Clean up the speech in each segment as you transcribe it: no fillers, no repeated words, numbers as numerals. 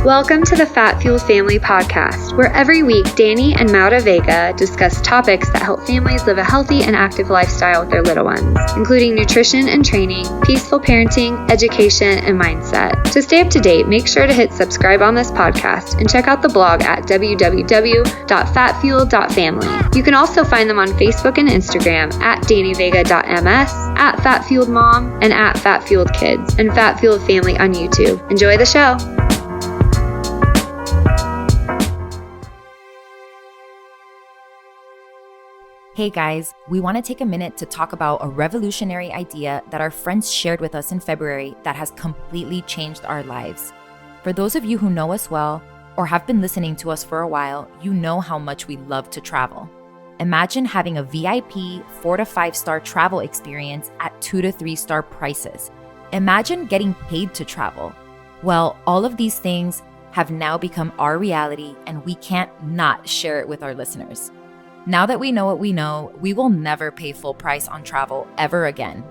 Welcome to the Fat Fueled Family Podcast, where every week Danny and Maura Vega discuss topics that help families live a healthy and active lifestyle with their little ones, including nutrition and training, peaceful parenting, education, and mindset. To stay up to date, make sure to hit subscribe on this podcast and check out the blog at www.fatfueled.family. You can also find them on Facebook and Instagram at dannyvega.ms, at fatfueledmom, and at fatfueledkids, and Fat Fueled Family on YouTube. Enjoy the show. Hey guys, we want to take a minute to talk about a revolutionary idea that our friends shared with us in February that has completely changed our lives. For those of you who know us well or have been listening to us for a while, you know how much we love to travel. Imagine having a VIP 4 to 5 star travel experience at 2 to 3 star prices. Imagine getting paid to travel. Well, all of these things have now become our reality, and we can't not share it with our listeners. Now that we know what we know, we will never pay full price on travel ever again.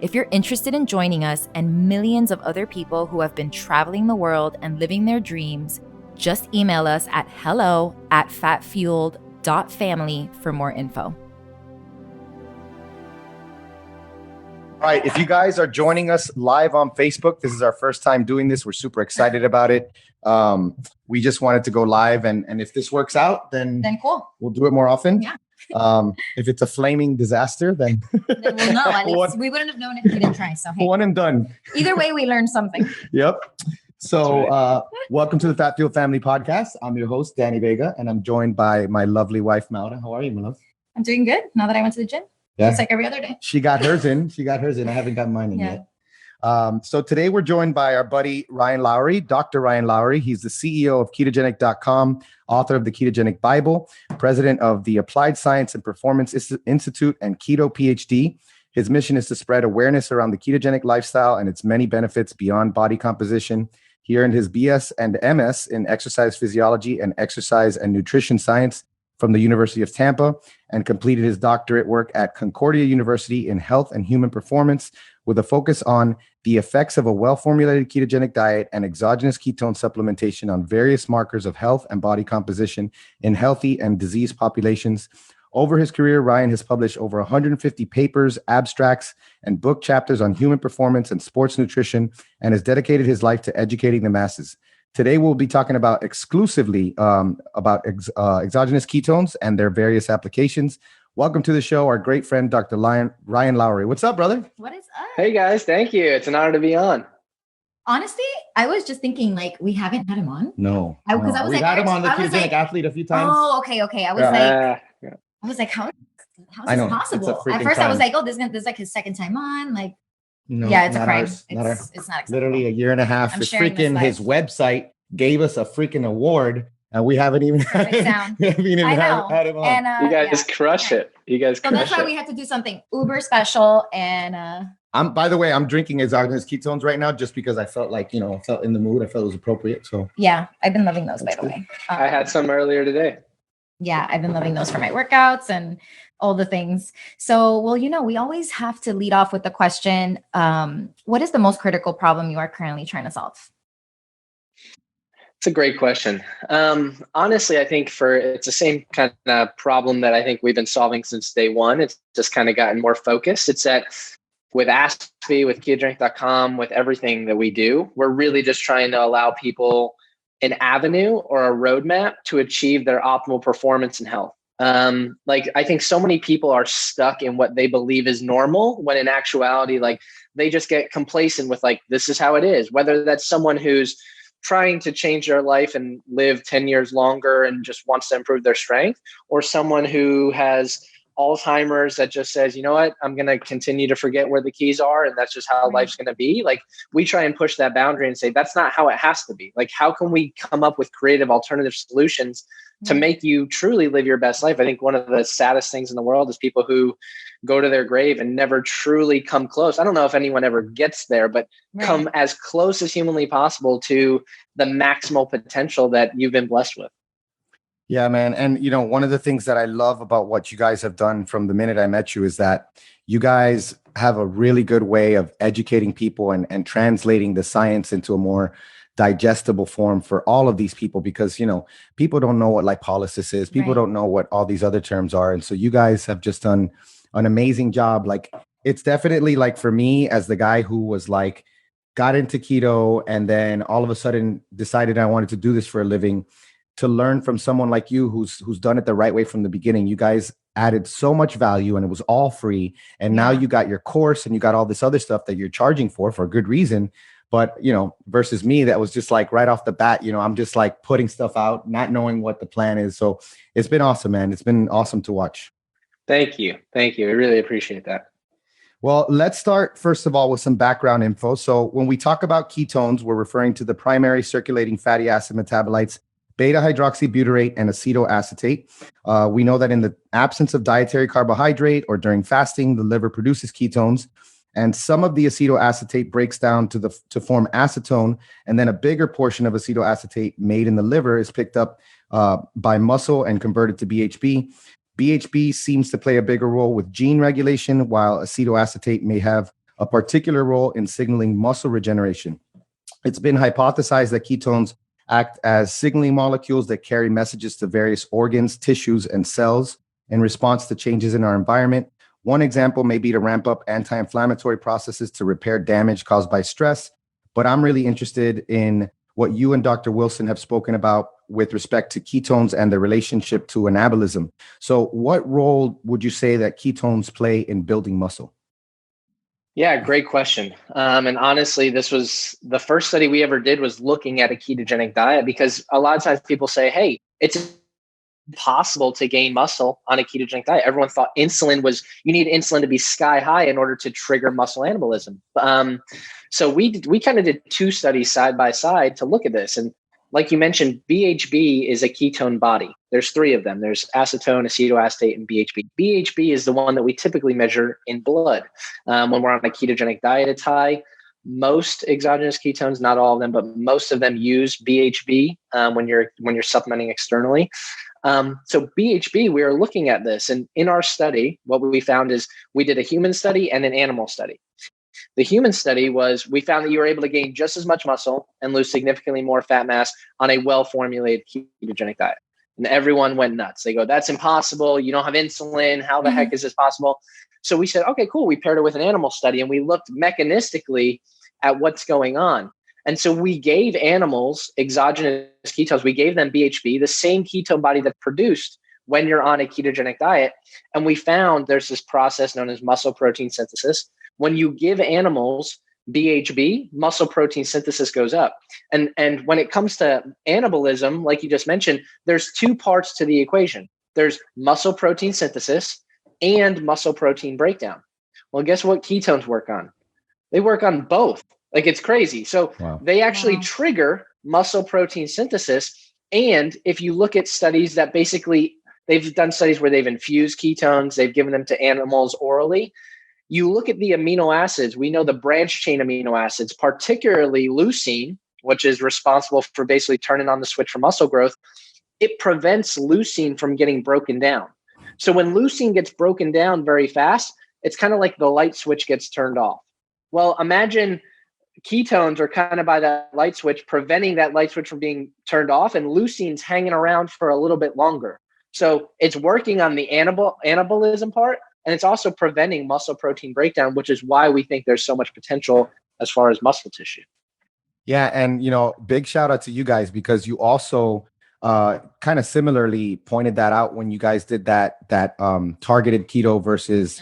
If you're interested in joining us and millions of other people who have been traveling the world and living their dreams, just email us at hello@fatfueled.family for more info. All right, if you guys are joining us live on Facebook, this is our first time doing this. We're super excited about it. We just wanted to go live, and if this works out, then Cool. We'll do it more often. Yeah. If it's a flaming disaster, then Then we'll know. At least we wouldn't have known if we didn't try. So hey, one and done. either way, we learned something. Yep. So welcome to the Fat Fueled Family Podcast. I'm your host, Danny Vega, and I'm joined by my lovely wife, Maura. How are you, my love? I'm doing good now that I went to the gym. Yeah. Just like every other day. She got hers in. I haven't gotten mine in yet. So today we're joined by our buddy Ryan Lowery, Dr. Ryan Lowery. He's the CEO of Ketogenic.com, author of the Ketogenic Bible, president of the Applied Science and Performance Institute, and KetoPhD. His mission is to spread awareness around the ketogenic lifestyle and its many benefits beyond body composition. He earned his BS and MS in exercise physiology and exercise and nutrition science from the University of Tampa, and completed his doctorate work at Concordia University in health and human performance, with a focus on the effects of a well-formulated ketogenic diet and exogenous ketone supplementation on various markers of health and body composition in healthy and diseased populations. Over his career, Ryan has published over 150 papers, abstracts, and book chapters on human performance and sports nutrition, and has dedicated his life to educating the masses. Today, we'll be talking about exclusively about exogenous ketones and their various applications. Welcome to the show, our great friend, Dr. Ryan Lowery. What's up, brother? What is up? Hey, guys. Thank you. It's an honor to be on. Honestly, I was just thinking, like, we haven't had him on. No. Because I was we like, had him on the I was Ketogenic like, Athlete a few times. Oh, okay. I was like, how is I know, this possible? it's a freaking At first, I was crime. like, oh, this is like his second time on. Like, No, yeah, it's a not crime. ours, not ours. It's not acceptable. Literally a year and a half. I'm It's sharing this freaking his live. website gave us a freaking award, and we haven't even Perfect sound. we haven't even I know. had him on. And You guys crush it. You guys So crush that's why it. we had to do something uber special. And By the way, I'm drinking exogenous ketones right now just because I felt like, I felt in the mood. I felt it was appropriate. So yeah, I've been loving those, by the way. I had some earlier today. Yeah, I've been loving those for my workouts and all the things. So, well, we always have to lead off with the question, what is the most critical problem you are currently trying to solve? It's a great question. Honestly, I think it's the same kind of problem that I think we've been solving since day one. It's just kind of gotten more focused. It's that with AskMe, with Ketogenic.com, with everything that we do, we're really just trying to allow people an avenue or a roadmap to achieve their optimal performance and health. I think so many people are stuck in what they believe is normal, when in actuality, they just get complacent with this is how it is, whether that's someone who's trying to change their life and live 10 years longer and just wants to improve their strength, or someone who has Alzheimer's that just says, you know what, I'm going to continue to forget where the keys are. And that's just how life's going to be. We try and push that boundary and say, that's not how it has to be. How can we come up with creative alternative solutions to make you truly live your best life? I think one of the saddest things in the world is people who go to their grave and never truly come close. I don't know if anyone ever gets there, but come as close as humanly possible to the maximal potential that you've been blessed with. Yeah, man. And, one of the things that I love about what you guys have done from the minute I met you is that you guys have a really good way of educating people and translating the science into a more digestible form for all of these people, because, people don't know what lipolysis is. People don't know what all these other terms are. And so you guys have just done an amazing job. Like, it's definitely like, for me, as the guy who was like, got into keto and then all of a sudden decided I wanted to do this for a living, to learn from someone like you who's done it the right way from the beginning. You guys added so much value and it was all free. And now you got your course and you got all this other stuff that you're charging for a good reason. But, versus me, that was just like right off the bat, I'm just like putting stuff out, not knowing what the plan is. So it's been awesome, man. It's been awesome to watch. Thank you. I really appreciate that. Well, let's start first of all with some background info. So when we talk about ketones, we're referring to the primary circulating fatty acid metabolites, beta hydroxybutyrate and acetoacetate. We know that in the absence of dietary carbohydrate or during fasting, the liver produces ketones, and some of the acetoacetate breaks down to form acetone, and then a bigger portion of acetoacetate made in the liver is picked up by muscle and converted to BHB. BHB seems to play a bigger role with gene regulation, while acetoacetate may have a particular role in signaling muscle regeneration. It's been hypothesized that ketones act as signaling molecules that carry messages to various organs, tissues, and cells in response to changes in our environment. One example may be to ramp up anti-inflammatory processes to repair damage caused by stress. But I'm really interested in what you and Dr. Wilson have spoken about with respect to ketones and the relationship to anabolism. So what role would you say that ketones play in building muscle? Yeah, great question. And honestly, this was the first study we ever did was looking at a ketogenic diet, because a lot of times people say, hey, it's impossible to gain muscle on a ketogenic diet. Everyone thought you need insulin to be sky high in order to trigger muscle anabolism. So we kind of did two studies side by side to look at this. And like you mentioned, BHB is a ketone body. There's three of them. There's acetone, acetoacetate, and BHB. BHB is the one that we typically measure in blood. When we're on a ketogenic diet, it's high. Most exogenous ketones, not all of them, but most of them use BHB when you're supplementing externally. So BHB, we are looking at this. And in our study, what we found is we did a human study and an animal study. The human study we found that you were able to gain just as much muscle and lose significantly more fat mass on a well-formulated ketogenic diet. And everyone went nuts. They go, that's impossible. You don't have insulin. How the heck is this possible? So we said, okay, cool. We paired it with an animal study and we looked mechanistically at what's going on. And so we gave animals exogenous ketones. We gave them BHB, the same ketone body that's produced when you're on a ketogenic diet. And we found there's this process known as muscle protein synthesis. When you give animals BHB, muscle protein synthesis goes up. And when it comes to anabolism, like you just mentioned, there's two parts to the equation. There's muscle protein synthesis and muscle protein breakdown. Well, guess what ketones work on? They work on both. Like, it's crazy. So they actually trigger muscle protein synthesis. And if you look at studies that basically, they've done studies where they've infused ketones, they've given them to animals orally. You look at the amino acids, we know the branch chain amino acids, particularly leucine, which is responsible for basically turning on the switch for muscle growth. It prevents leucine from getting broken down. So when leucine gets broken down very fast, it's kind of like the light switch gets turned off. Well, imagine ketones are kind of by that light switch, preventing that light switch from being turned off, and leucine's hanging around for a little bit longer. So it's working on the anabolism part, and it's also preventing muscle protein breakdown, which is why we think there's so much potential as far as muscle tissue. Yeah. And, big shout out to you guys, because you also kind of similarly pointed that out when you guys did that targeted keto versus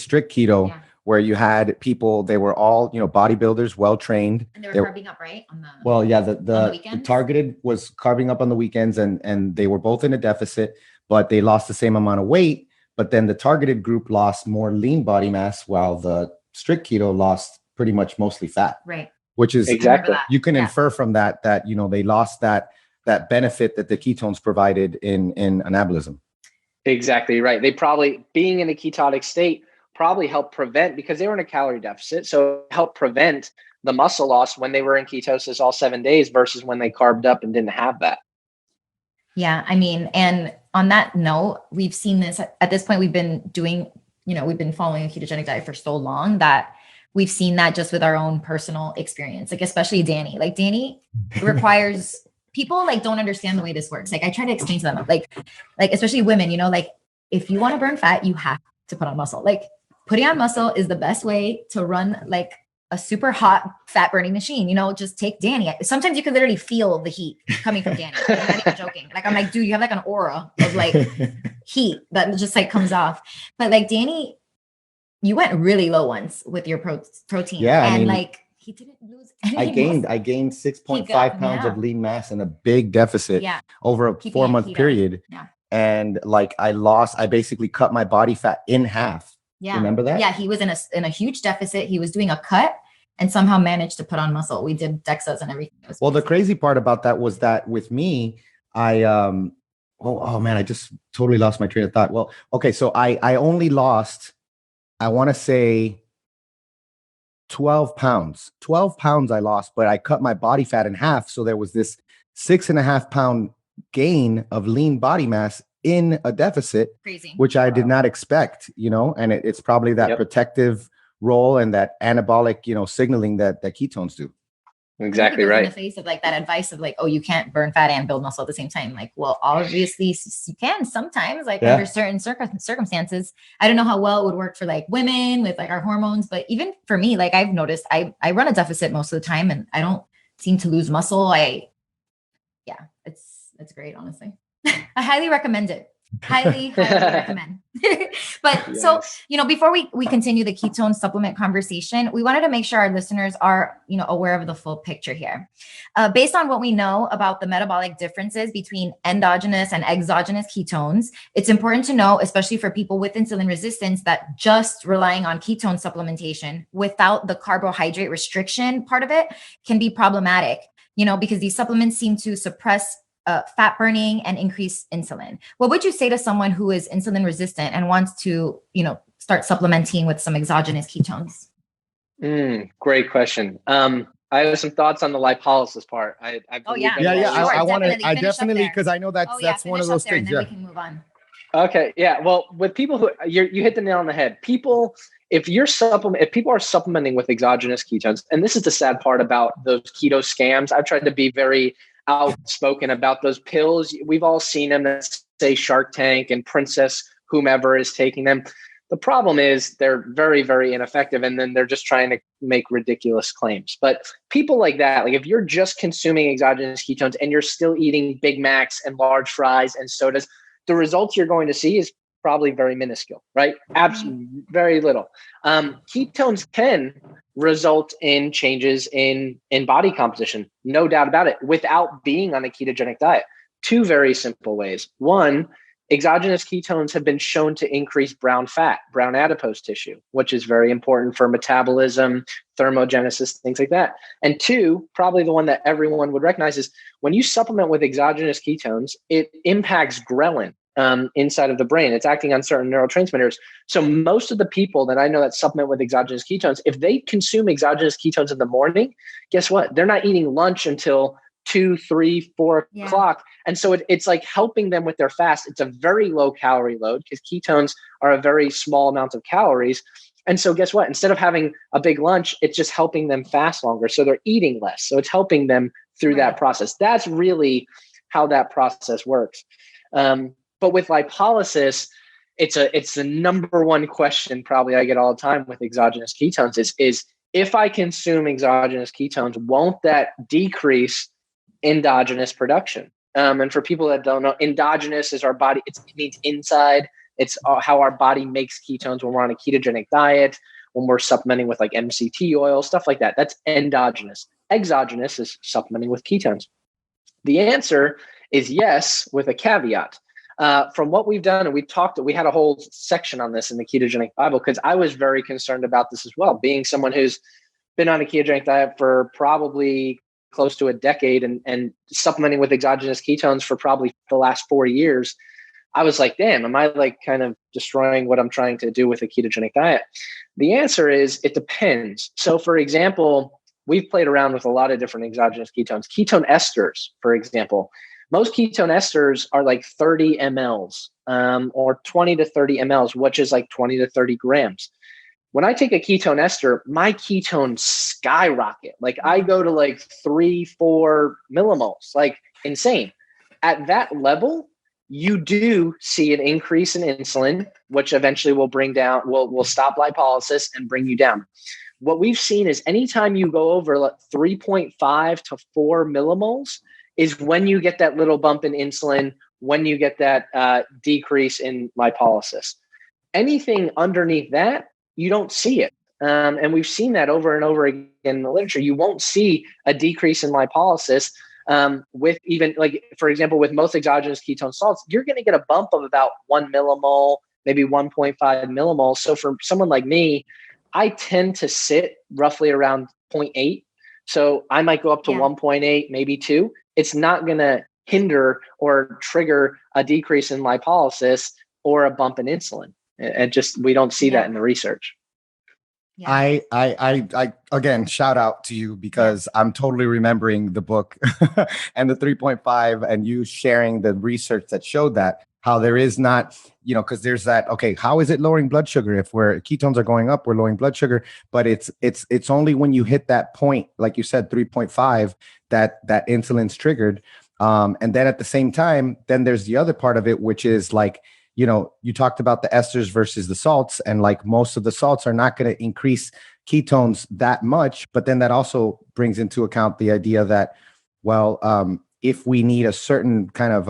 strict keto, where you had people, they were all, bodybuilders, well-trained. And they were carbing up, right? The targeted was carbing up on the weekends, and they were both in a deficit, but they lost the same amount of weight. But then the targeted group lost more lean body mass, while the strict keto lost pretty much mostly fat. Right. Which is exactly, you can infer from that they lost that benefit that the ketones provided in anabolism. Exactly right. They probably, being in a ketotic state, probably helped prevent, because they were in a calorie deficit, so helped prevent the muscle loss when they were in ketosis all 7 days versus when they carved up and didn't have that. Yeah. I mean, and on that note, we've seen this at this point, we've been doing, we've been following a ketogenic diet for so long that we've seen that just with our own personal experience, like especially Danny. Like Danny requires people like don't understand the way this works. Like I try to explain to them, like especially women, like if you want to burn fat, you have to put on muscle. Like putting on muscle is the best way to run like a super hot fat burning machine. Just take Danny. Sometimes you can literally feel the heat coming from Danny. Like, I'm not even joking. Like I'm like, dude, you have like an aura of like heat that just like comes off. But like Danny, you went really low once with your protein. Yeah, and like he didn't lose anything. I gained 6.5 pounds of lean mass in a big deficit over a 4-month period. Yeah. And like I basically cut my body fat in half. Yeah. Remember that? Yeah. He was in a huge deficit. He was doing a cut and somehow managed to put on muscle. We did DEXAs and everything. Well, the crazy part about that was that with me, oh man, I just totally lost my train of thought. Well, okay. So I only lost, I want to say 12 pounds. 12 pounds I lost, but I cut my body fat in half. So there was this 6.5 pound gain of lean body mass in a deficit. Crazy. Which I did not expect, and it's probably that protective role and that anabolic, signaling that ketones do. Exactly right. In the face of like that advice of like, oh, you can't burn fat and build muscle at the same time. Like, well, obviously you can sometimes, like under certain circumstances. I don't know how well it would work for like women with like our hormones, but even for me, like I've noticed I run a deficit most of the time and I don't seem to lose muscle. It's great, honestly. I highly recommend it. Highly recommend. But so, before we continue the ketone supplement conversation, we wanted to make sure our listeners are, aware of the full picture here. Based on what we know about the metabolic differences between endogenous and exogenous ketones, it's important to know, especially for people with insulin resistance, that just relying on ketone supplementation without the carbohydrate restriction part of it can be problematic, because these supplements seem to suppress fat burning and increase insulin. What would you say to someone who is insulin resistant and wants to, start supplementing with some exogenous ketones? Great question. I have some thoughts on the lipolysis part. I definitely, because I know that's one of those things. And then we can move on. Okay. Yeah. Well, with people who you hit the nail on the head. If people are supplementing with exogenous ketones, and this is the sad part about those keto scams. I've tried to be very outspoken about those pills. We've all seen them that say Shark Tank and Princess whomever is taking them. The problem is they're very, very ineffective. And then they're just trying to make ridiculous claims. But people like that, like if you're just consuming exogenous ketones and you're still eating Big Macs and large fries and sodas, the results you're going to see is probably very minuscule, right? Absolutely very little. Ketones can result in changes in body composition, no doubt about it, without being on a ketogenic diet. Two very simple ways. One, exogenous ketones have been shown to increase brown fat, brown adipose tissue, which is very important for metabolism, thermogenesis, things like that. And two, probably the one that everyone would recognize is when you supplement with exogenous ketones, it impacts ghrelin inside of the brain. It's acting on certain neurotransmitters. So most of the people that I know that supplement with exogenous ketones, if they consume exogenous ketones in the morning, guess what? They're not eating lunch until 2, 3, 4 o'clock. And so it's like helping them with their fast. It's a very low calorie load because ketones are a very small amount of calories. And so guess what? Instead of having a big lunch, it's just helping them fast longer. So they're eating less. So it's helping them through that process. That's really how that process works. But with lipolysis, it's the number one question probably I get all the time with exogenous ketones is if I consume exogenous ketones, won't that decrease endogenous production? And for people that don't know, endogenous is our body. It means inside. It's how our body makes ketones when we're on a ketogenic diet, when we're supplementing with like MCT oil, stuff like that. That's endogenous. Exogenous is supplementing with ketones. The answer is yes, with a caveat. From what we've done, and we had a whole section on this in the Ketogenic Bible, because I was very concerned about this as well, being someone who's been on a ketogenic diet for probably close to a decade and supplementing with exogenous ketones for probably the last 4 years. I was like, damn, am I like kind of destroying what I'm trying to do with a ketogenic diet? The answer is it depends. So for example, we've played around with a lot of different exogenous ketones. Ketone esters, for example. Most ketone esters are like 30 mLs or 20 to 30 mLs, which is like 20 to 30 grams. When I take a ketone ester, my ketones skyrocket. Like I go to like 3-4 millimoles, like insane. At that level, you do see an increase in insulin, which eventually will will stop lipolysis and bring you down. What we've seen is anytime you go over 3.5 to 4 millimoles is when you get that little bump in insulin, when you get that decrease in lipolysis. Anything underneath that, you don't see it. And we've seen that over and over again in the literature. You won't see a decrease in lipolysis with even, like, for example, with most exogenous ketone salts, you're going to get a bump of about 1 millimole, maybe 1.5 millimole. So for someone like me, I tend to sit roughly around 0.8. So I might go up to 1.8, maybe 2. It's not going to hinder or trigger a decrease in lipolysis or a bump in insulin. And just, we don't see that in the research. Yeah. I again, shout out to you because I'm totally remembering the book and the 3.5 and you sharing the research that showed that how there is not, because there's that, okay, how is it lowering blood sugar? If ketones are going up, we're lowering blood sugar, but it's only when you hit that point, like you said, 3.5, that insulin's triggered. And then at the same time, then there's the other part of it, which is like, you talked about the esters versus the salts, and like most of the salts are not going to increase ketones that much. But then that also brings into account the idea that, if we need a certain kind of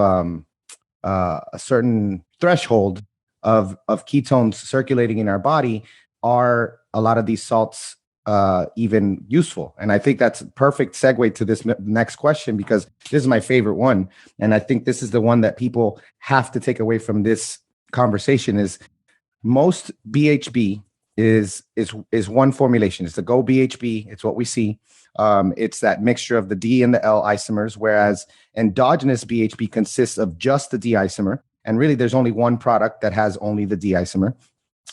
a certain threshold of ketones circulating in our body, are a lot of these salts even useful? And I think that's a perfect segue to this next question, because this is my favorite one. And I think this is the one that people have to take away from this conversation is most BHB is one formulation. It's the Go BHB. It's what we see. It's that mixture of the D and the L isomers, whereas endogenous BHB consists of just the D isomer. And really there's only one product that has only the D isomer.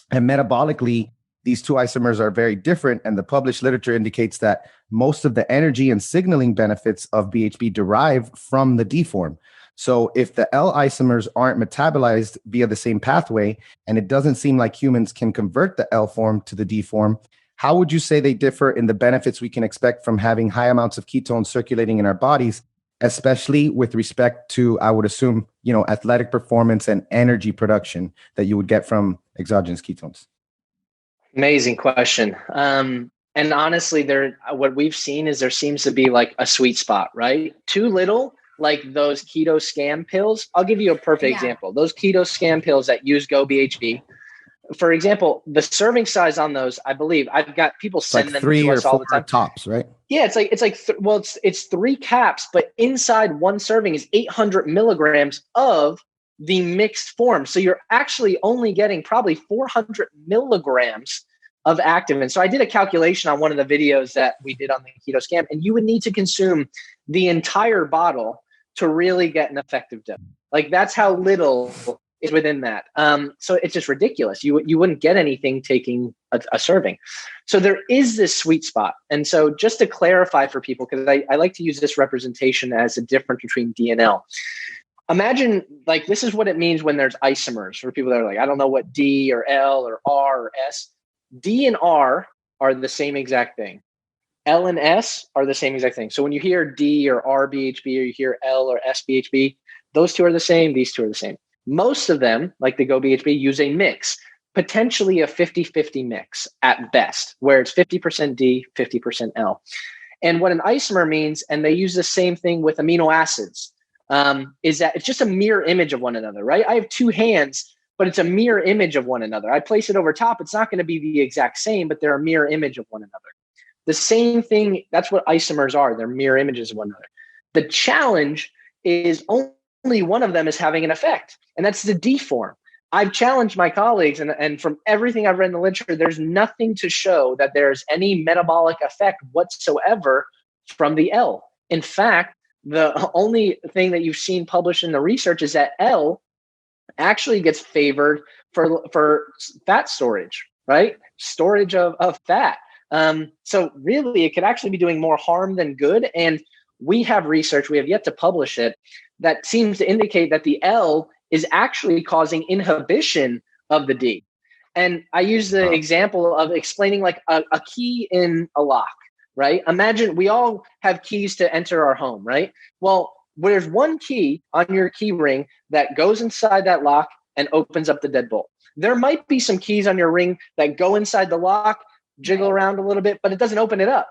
And metabolically, these two isomers are very different, and the published literature indicates that most of the energy and signaling benefits of BHB derive from the D form. So if the L isomers aren't metabolized via the same pathway, and it doesn't seem like humans can convert the L form to the D form, how would you say they differ in the benefits we can expect from having high amounts of ketones circulating in our bodies, especially with respect to, I would assume, athletic performance and energy production that you would get from exogenous ketones? Amazing question. And honestly, what we've seen is there seems to be like a sweet spot, right? Too little, like those keto scam pills. I'll give you a perfect example. Those keto scam pills that use Go BHB, for example, the serving size on those, I believe I've got people send them 3 to or us all 4 the time. Tops, right? Yeah, it's 3 caps, but inside one serving is 800 milligrams of the mixed form. So you're actually only getting probably 400 milligrams of active. And so I did a calculation on one of the videos that we did on the keto scam, and you would need to consume the entire bottle to really get an effective dose. Like that's how little is within that. So it's just ridiculous. You wouldn't get anything taking a serving. So there is this sweet spot. And so just to clarify for people, because I like to use this representation as a difference between D and L. Imagine like this is what it means when there's isomers for people that are like, I don't know what D or L or R or S. D and R are the same exact thing. L and S are the same exact thing. So when you hear D or R BHB or you hear L or S BHB, those two are the same. These two are the same. Most of them, like the Go BHB, use a mix, potentially a 50-50 mix at best, where it's 50% D, 50% L. And what an isomer means, and they use the same thing with amino acids, is that it's just a mirror image of one another, right? I have 2 hands, but it's a mirror image of one another. I place it over top. It's not going to be the exact same, but they're a mirror image of one another. The same thing, that's what isomers are. They're mirror images of one another. The challenge is only one of them is having an effect, and that's the D form. I've challenged my colleagues, and from everything I've read in the literature, there's nothing to show that there's any metabolic effect whatsoever from the L. In fact, the only thing that you've seen published in the research is that L actually gets favored for fat storage, right? Storage of fat. So really, it could actually be doing more harm than good. And we have research, we have yet to publish it, that seems to indicate that the L is actually causing inhibition of the D. And I use the example of explaining like a key in a lock, right? Imagine we all have keys to enter our home, right? Well, there's one key on your key ring that goes inside that lock and opens up the deadbolt. There might be some keys on your ring that go inside the lock, jiggle around a little bit, but it doesn't open it up.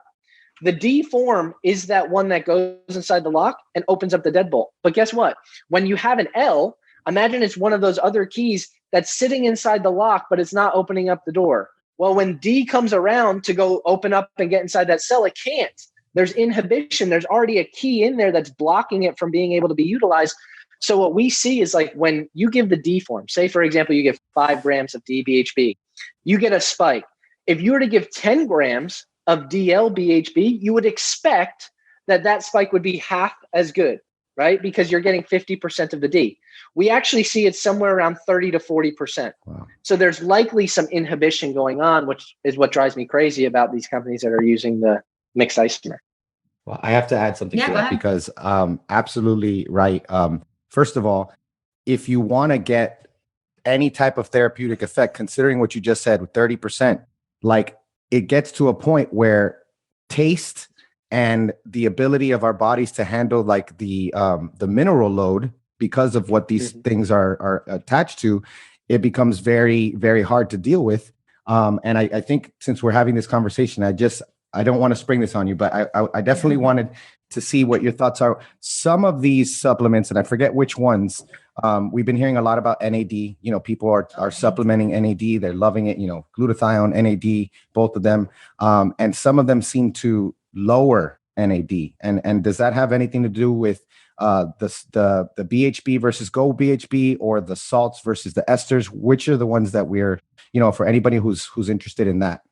The D form is that one that goes inside the lock and opens up the deadbolt. But guess what? When you have an L, imagine it's one of those other keys that's sitting inside the lock, but it's not opening up the door. Well, when D comes around to go open up and get inside that cell, it can't. There's inhibition. There's already a key in there that's blocking it from being able to be utilized. So what we see is like when you give the D form, say, for example, you give 5 grams of DBHB, you get a spike. If you were to give 10 grams of DLBHB, you would expect that spike would be half as good, right? Because you're getting 50% of the D. We actually see it somewhere around 30 to 40%. Wow. So there's likely some inhibition going on, which is what drives me crazy about these companies that are using the mixed isomer. Well, I have to add something to that because absolutely right. First of all, if you want to get any type of therapeutic effect, considering what you just said with 30%, like it gets to a point where taste and the ability of our bodies to handle like the mineral load because of what these things are attached to, it becomes very, very hard to deal with. And I think since we're having this conversation, I don't want to spring this on you, but I definitely wanted to see what your thoughts are. Some of these supplements, and I forget which ones, we've been hearing a lot about NAD. You know, people are supplementing NAD. They're loving it. You know, glutathione, NAD, both of them. And some of them seem to lower NAD. And does that have anything to do with the BHB versus Go BHB, or the salts versus the esters? Which are the ones that we're, you know, for anybody who's interested in that?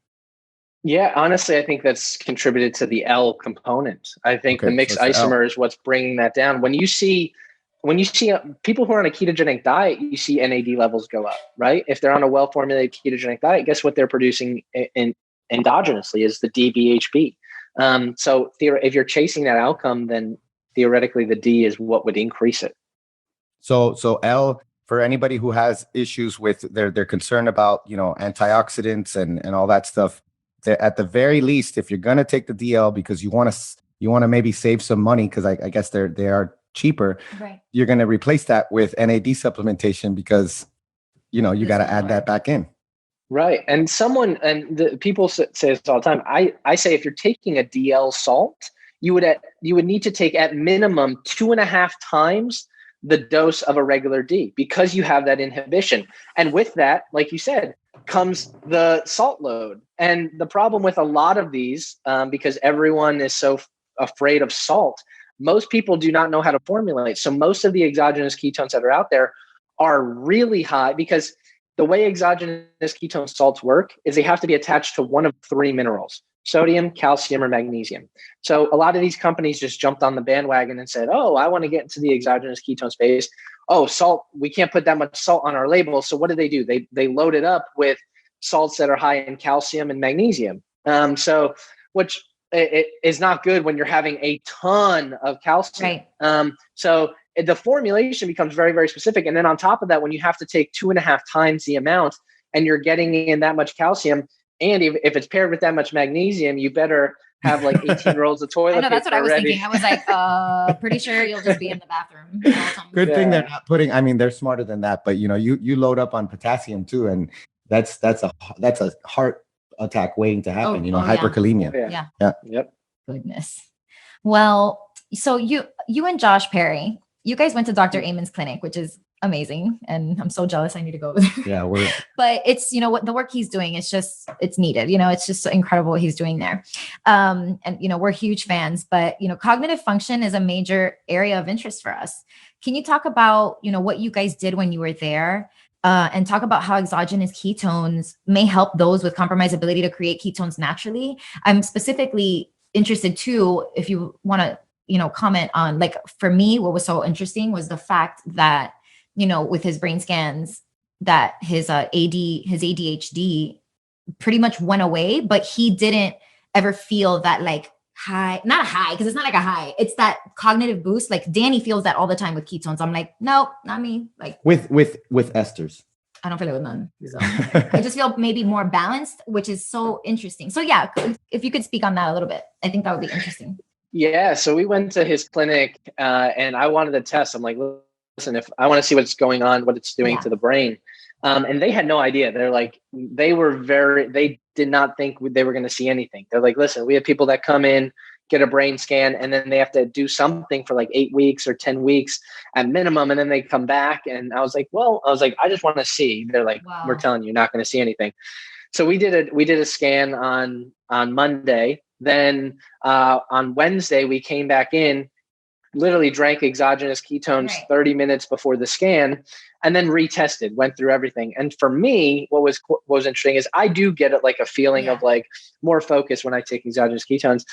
Yeah, honestly, I think that's contributed to the L component. I think the mixed isomer is what's bringing that down. When you see people who are on a ketogenic diet, you see NAD levels go up, right? If they're on a well-formulated ketogenic diet, guess what they're producing endogenously is the DBHB. So if you're chasing that outcome, then theoretically the D is what would increase it. So L, for anybody who has issues with they're concerned about, you know, antioxidants and all that stuff, at the very least, if you're going to take the DL because you want to maybe save some money, because I guess they are cheaper, right? You're going to replace that with NAD supplementation because, you know, you got to add that back in. Right. And people say this all the time. I say if you're taking a DL salt, you would need to take at minimum 2.5 times the dose of a regular D because you have that inhibition. And with that, like you said, comes the salt load. And the problem with a lot of these, because everyone is so afraid of salt, most people do not know how to formulate. So most of the exogenous ketones that are out there are really high because the way exogenous ketone salts work is they have to be attached to one of 3 minerals: sodium, calcium, or magnesium. So a lot of these companies just jumped on the bandwagon and said, oh, I want to get into the exogenous ketone space. Oh, salt, we can't put that much salt on our label. So what do? They load it up with salts that are high in calcium and magnesium. Which it is not good when you're having a ton of calcium. Right. So the formulation becomes very, very specific. And then on top of that, when you have to take 2.5 times the amount and you're getting in that much calcium, and if it's paired with that much magnesium, you better have like 18 rolls of toilet paper. I know, that's what I was thinking. I was like, pretty sure you'll just be in the bathroom all the time. Good thing they're not putting, I mean, they're smarter than that, but you know, you load up on potassium too. And that's a heart attack waiting to happen, hyperkalemia. Yeah. Yep. Goodness. Well, so you and Josh Perry, you guys went to Dr. Amen's clinic, which is amazing. And I'm so jealous. I need to go over there. Yeah. But it's, what the work he's doing, it's needed, it's just so incredible what he's doing there. And, we're huge fans, but, cognitive function is a major area of interest for us. Can you talk about, what you guys did when you were there? And talk about how exogenous ketones may help those with compromised ability to create ketones naturally. I'm specifically interested too, if you want to, comment on, like, for me, what was so interesting was the fact that, with his brain scans, that his ADHD pretty much went away, but he didn't ever feel that like high, not a high, because it's not like a high. It's that cognitive boost. Like Danny feels that all the time with ketones. I'm like, nope, not me. Like with esters. I don't feel it with none. So I just feel maybe more balanced, which is so interesting. So yeah, if you could speak on that a little bit, I think that would be interesting. Yeah. So we went to his clinic and I wanted to test. I'm like, listen, if I want to see what's going on, what it's doing to the brain. And they had no idea. They're like, they did not think they were going to see anything. They're like, listen, we have people that come in, get a brain scan, and then they have to do something for like 8 weeks or 10 weeks at minimum. And then they come back. And I was like, I just want to see. They're like, wow. We're telling you, you're not going to see anything. So we did a scan on Monday. Then on Wednesday, we came back in, literally drank exogenous ketones 30 minutes before the scan, and then retested, went through everything. And for me, what was interesting is I do get it like a feeling of like more focus when I take exogenous ketones.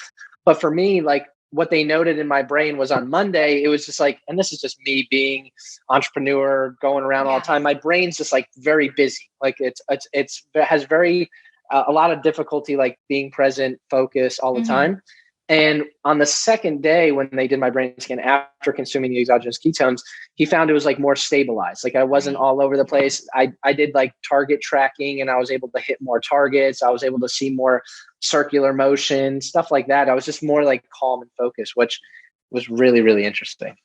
But for me, like what they noted in my brain was on Monday, it was just like, and this is just me being entrepreneur, going around all the time. My brain's just like very busy. Like it has very, a lot of difficulty, like being present, focus all the time. And on the second day, when they did my brain scan after consuming the exogenous ketones, he found it was like more stabilized. Like I wasn't all over the place. I did like target tracking and I was able to hit more targets. I was able to see more circular motion, stuff like that. I was just more like calm and focused, which was really, really interesting.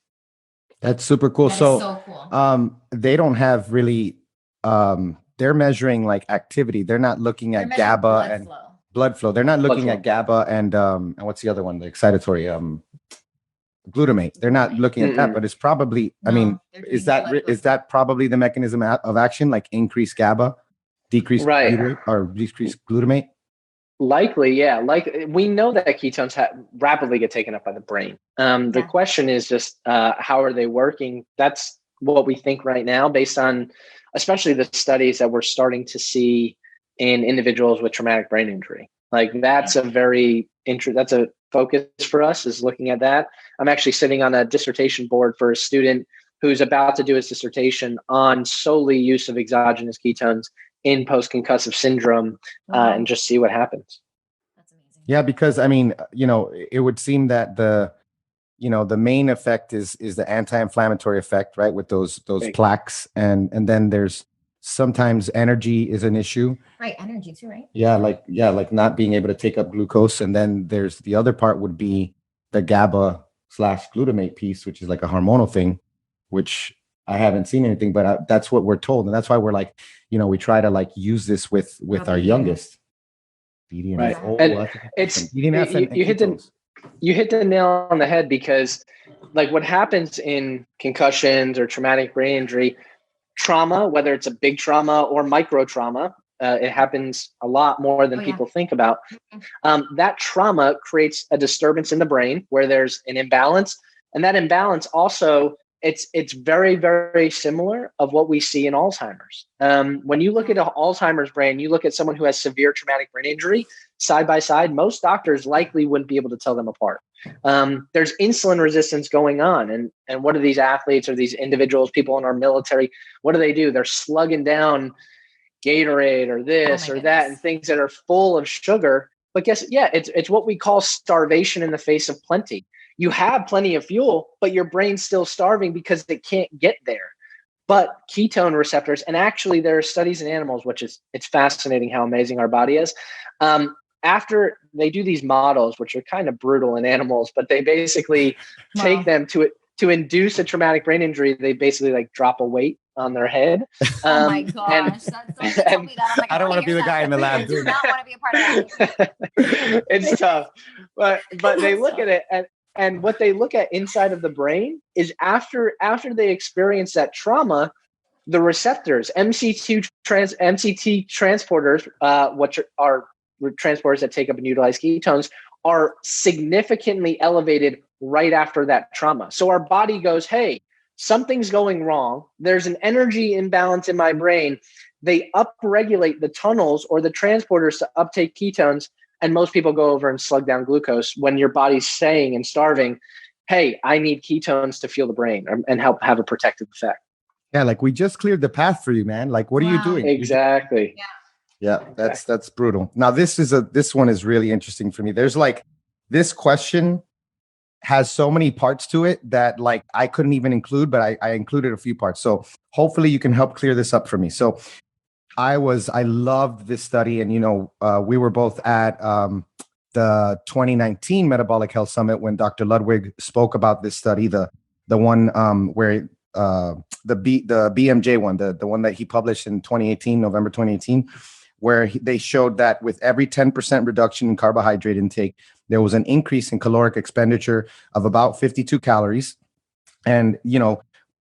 That's super cool. So cool. They don't have really, they're measuring like activity. They're not looking at GABA and blood flow. They're not looking at GABA and what's the other one? The excitatory, glutamate. They're not looking at that, but it's probably, is that probably the mechanism of action? Like increase GABA, decrease or decrease glutamate? Likely, yeah. Like we know that ketones rapidly get taken up by the brain. The question is just how are they working? That's what we think right now, based on especially the studies that we're starting to see in individuals with traumatic brain injury. Like that's that's a focus for us, is looking at that. I'm actually sitting on a dissertation board for a student who's about to do his dissertation on solely use of exogenous ketones in post-concussive syndrome and just see what happens. That's amazing. Yeah, because it would seem that the main effect is the anti-inflammatory effect, right? With those plaques. And then there's sometimes energy is an issue. Right. Energy too, right? Like not being able to take up glucose. And then there's the other part would be the GABA/glutamate piece, which is like a hormonal thing, which I haven't seen anything, but that's what we're told. And that's why we're like, we try to like use this with our youngest. Right. And you hit the nail on the head, because like what happens in concussions or traumatic brain injury, trauma, whether it's a big trauma or micro trauma, it happens a lot more than people think about. That trauma creates a disturbance in the brain where there's an imbalance. And that imbalance also, it's very, very similar of what we see in Alzheimer's. When you look at an Alzheimer's brain, you look at someone who has severe traumatic brain injury side by side, most doctors likely wouldn't be able to tell them apart. There's insulin resistance going on. And what do these athletes or these individuals, people in our military, what do? They're slugging down Gatorade or this or that and things that are full of sugar. But it's what we call starvation in the face of plenty. You have plenty of fuel, but your brain's still starving because it can't get there. But ketone receptors, and actually there are studies in animals, it's fascinating how amazing our body is. After they do these models, which are kind of brutal in animals, but they basically take them to induce a traumatic brain injury. They basically like drop a weight on their head. Oh my gosh. That's tell me that. I'm like, I don't want to be the guy in the lab. I do not want to be a part of that. It's tough. But they look at it and what they look at inside of the brain is after they experience that trauma, the receptors, MCT transporters, which are transporters that take up and utilize ketones, are significantly elevated right after that trauma. So our body goes, hey, something's going wrong. There's an energy imbalance in my brain. They upregulate the tunnels or the transporters to uptake ketones. And most people go over and slug down glucose when your body's saying and starving, hey, I need ketones to fuel the brain and help have a protective effect. Yeah, like we just cleared the path for you, man. Like, what are you doing? Exactly. Yeah, that's brutal. Now, this one is really interesting for me. There's like this question has so many parts to it that like I couldn't even include, but I included a few parts. So hopefully you can help clear this up for me. So I loved this study, and we were both at the 2019 Metabolic Health Summit when Dr. Ludwig spoke about this study, the one where the BMJ one, the one that he published in November 2018, where they showed that with every 10% reduction in carbohydrate intake, there was an increase in caloric expenditure of about 52 calories. And,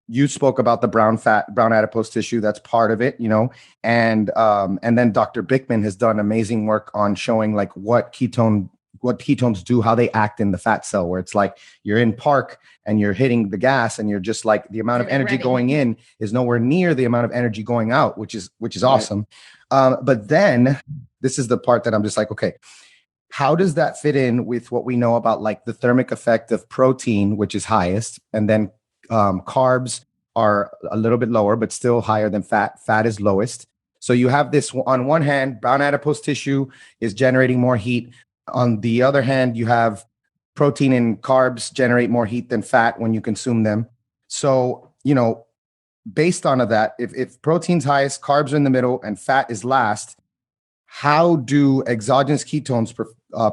you spoke about the brown adipose tissue. That's part of it, and then Dr. Bickman has done amazing work on showing like what ketones do, how they act in the fat cell, where it's like you're in park and you're hitting the gas and you're just like the amount of energy going in is nowhere near the amount of energy going out, which is awesome. But then this is the part that I'm just like, okay, how does that fit in with what we know about like the thermic effect of protein, which is highest, and then carbs are a little bit lower, but still higher than fat. Fat is lowest. So you have this on one hand, brown adipose tissue is generating more heat. On the other hand, you have protein and carbs generate more heat than fat when you consume them. So, based on that, if protein's highest, carbs are in the middle, and fat is last, how do exogenous ketones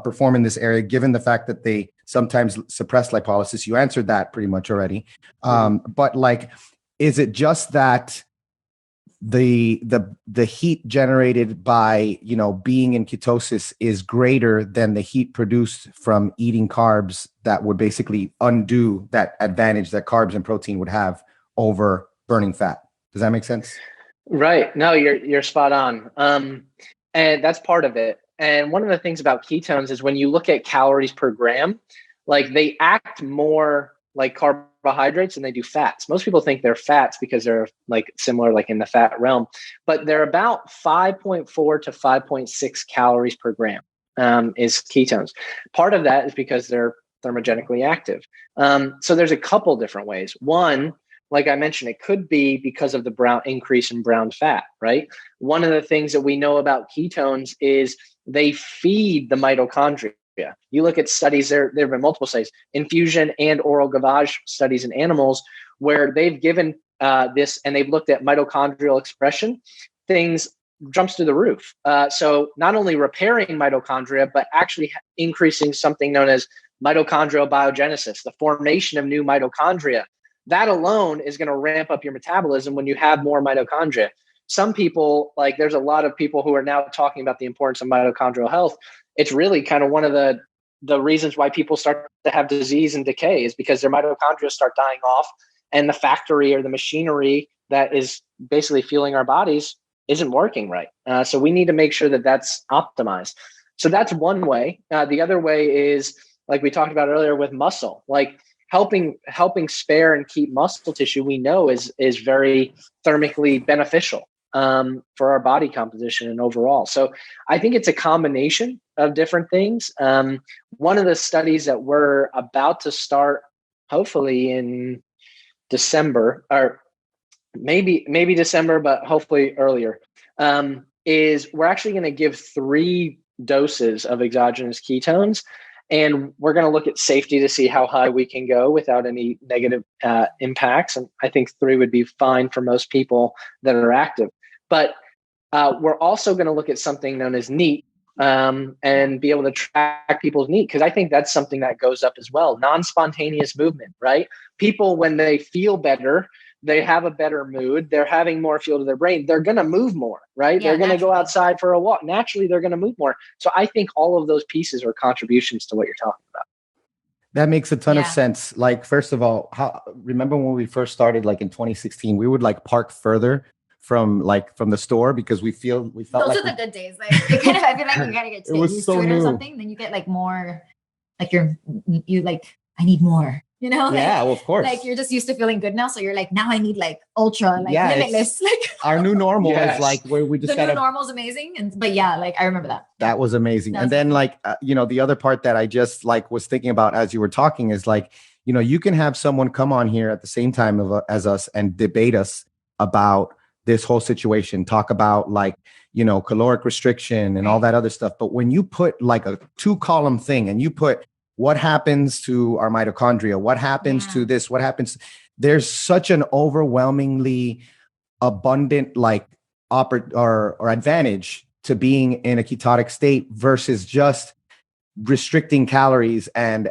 perform in this area, given the fact that they sometimes suppress lipolysis? You answered that pretty much already. But like, is it just that the heat generated by, being in ketosis is greater than the heat produced from eating carbs that would basically undo that advantage that carbs and protein would have over burning fat? Does that make sense? Right. No, you're spot on. And that's part of it. And one of the things about ketones is when you look at calories per gram, like they act more like carbohydrates than they do fats. Most people think they're fats because they're like similar, like in the fat realm, but they're about 5.4 to 5.6 calories per gram is ketones. Part of that is because they're thermogenically active. So there's a couple different ways. One, like I mentioned, it could be because of the increase in brown fat, right? One of the things that we know about ketones is they feed the mitochondria. You look at studies, there have been multiple studies, infusion and oral gavage studies in animals, where they've given this and they've looked at mitochondrial expression, things jumps through the roof. So not only repairing mitochondria, but actually increasing something known as mitochondrial biogenesis, the formation of new mitochondria. That alone is going to ramp up your metabolism when you have more mitochondria. Some people, like there's a lot of people who are now talking about the importance of mitochondrial health. It's really kind of one of the reasons why people start to have disease and decay is because their mitochondria start dying off, and the factory or the machinery that is basically fueling our bodies isn't working right. So we need to make sure that that's optimized. So that's one way. The other way is, like we talked about earlier with muscle, like helping spare and keep muscle tissue, we know is very thermically beneficial for our body composition and overall. So I think it's a combination of different things. One of the studies that we're about to start, hopefully in December, or maybe December, but hopefully earlier, is we're actually going to give 3 doses of exogenous ketones. And we're going to look at safety to see how high we can go without any negative impacts. And I think 3 would be fine for most people that are active. But we're also going to look at something known as NEAT and be able to track people's NEAT, because I think that's something that goes up as well. Non-spontaneous movement, right? People, when they feel better, they have a better mood, they're having more fuel to their brain, they're going to move more, right? Yeah, they're going to go outside for a walk. Naturally, they're going to move more. So I think all of those pieces are contributions to what you're talking about. That makes a ton of sense. Like, first of all, remember when we first started, like in 2016, we would like park further from the store because we felt those like are the good days. Like I feel like you gotta get used to it or something. Then you get like more, like you like, I need more. Like, yeah, well, of course. Like you're just used to feeling good now, so you're like, now I need like ultra, like limitless. Like our new normal is like where we just the new normal is amazing, but like I remember that. That was amazing. And then like the other part that I just like was thinking about as you were talking is like, you can have someone come on here at the same time as us and debate us about this whole situation, talk about like, caloric restriction and all that other stuff. But when you put like a 2-column thing and you put what happens to our mitochondria? What happens to this? What happens? There's such an overwhelmingly abundant or advantage to being in a ketotic state versus just restricting calories and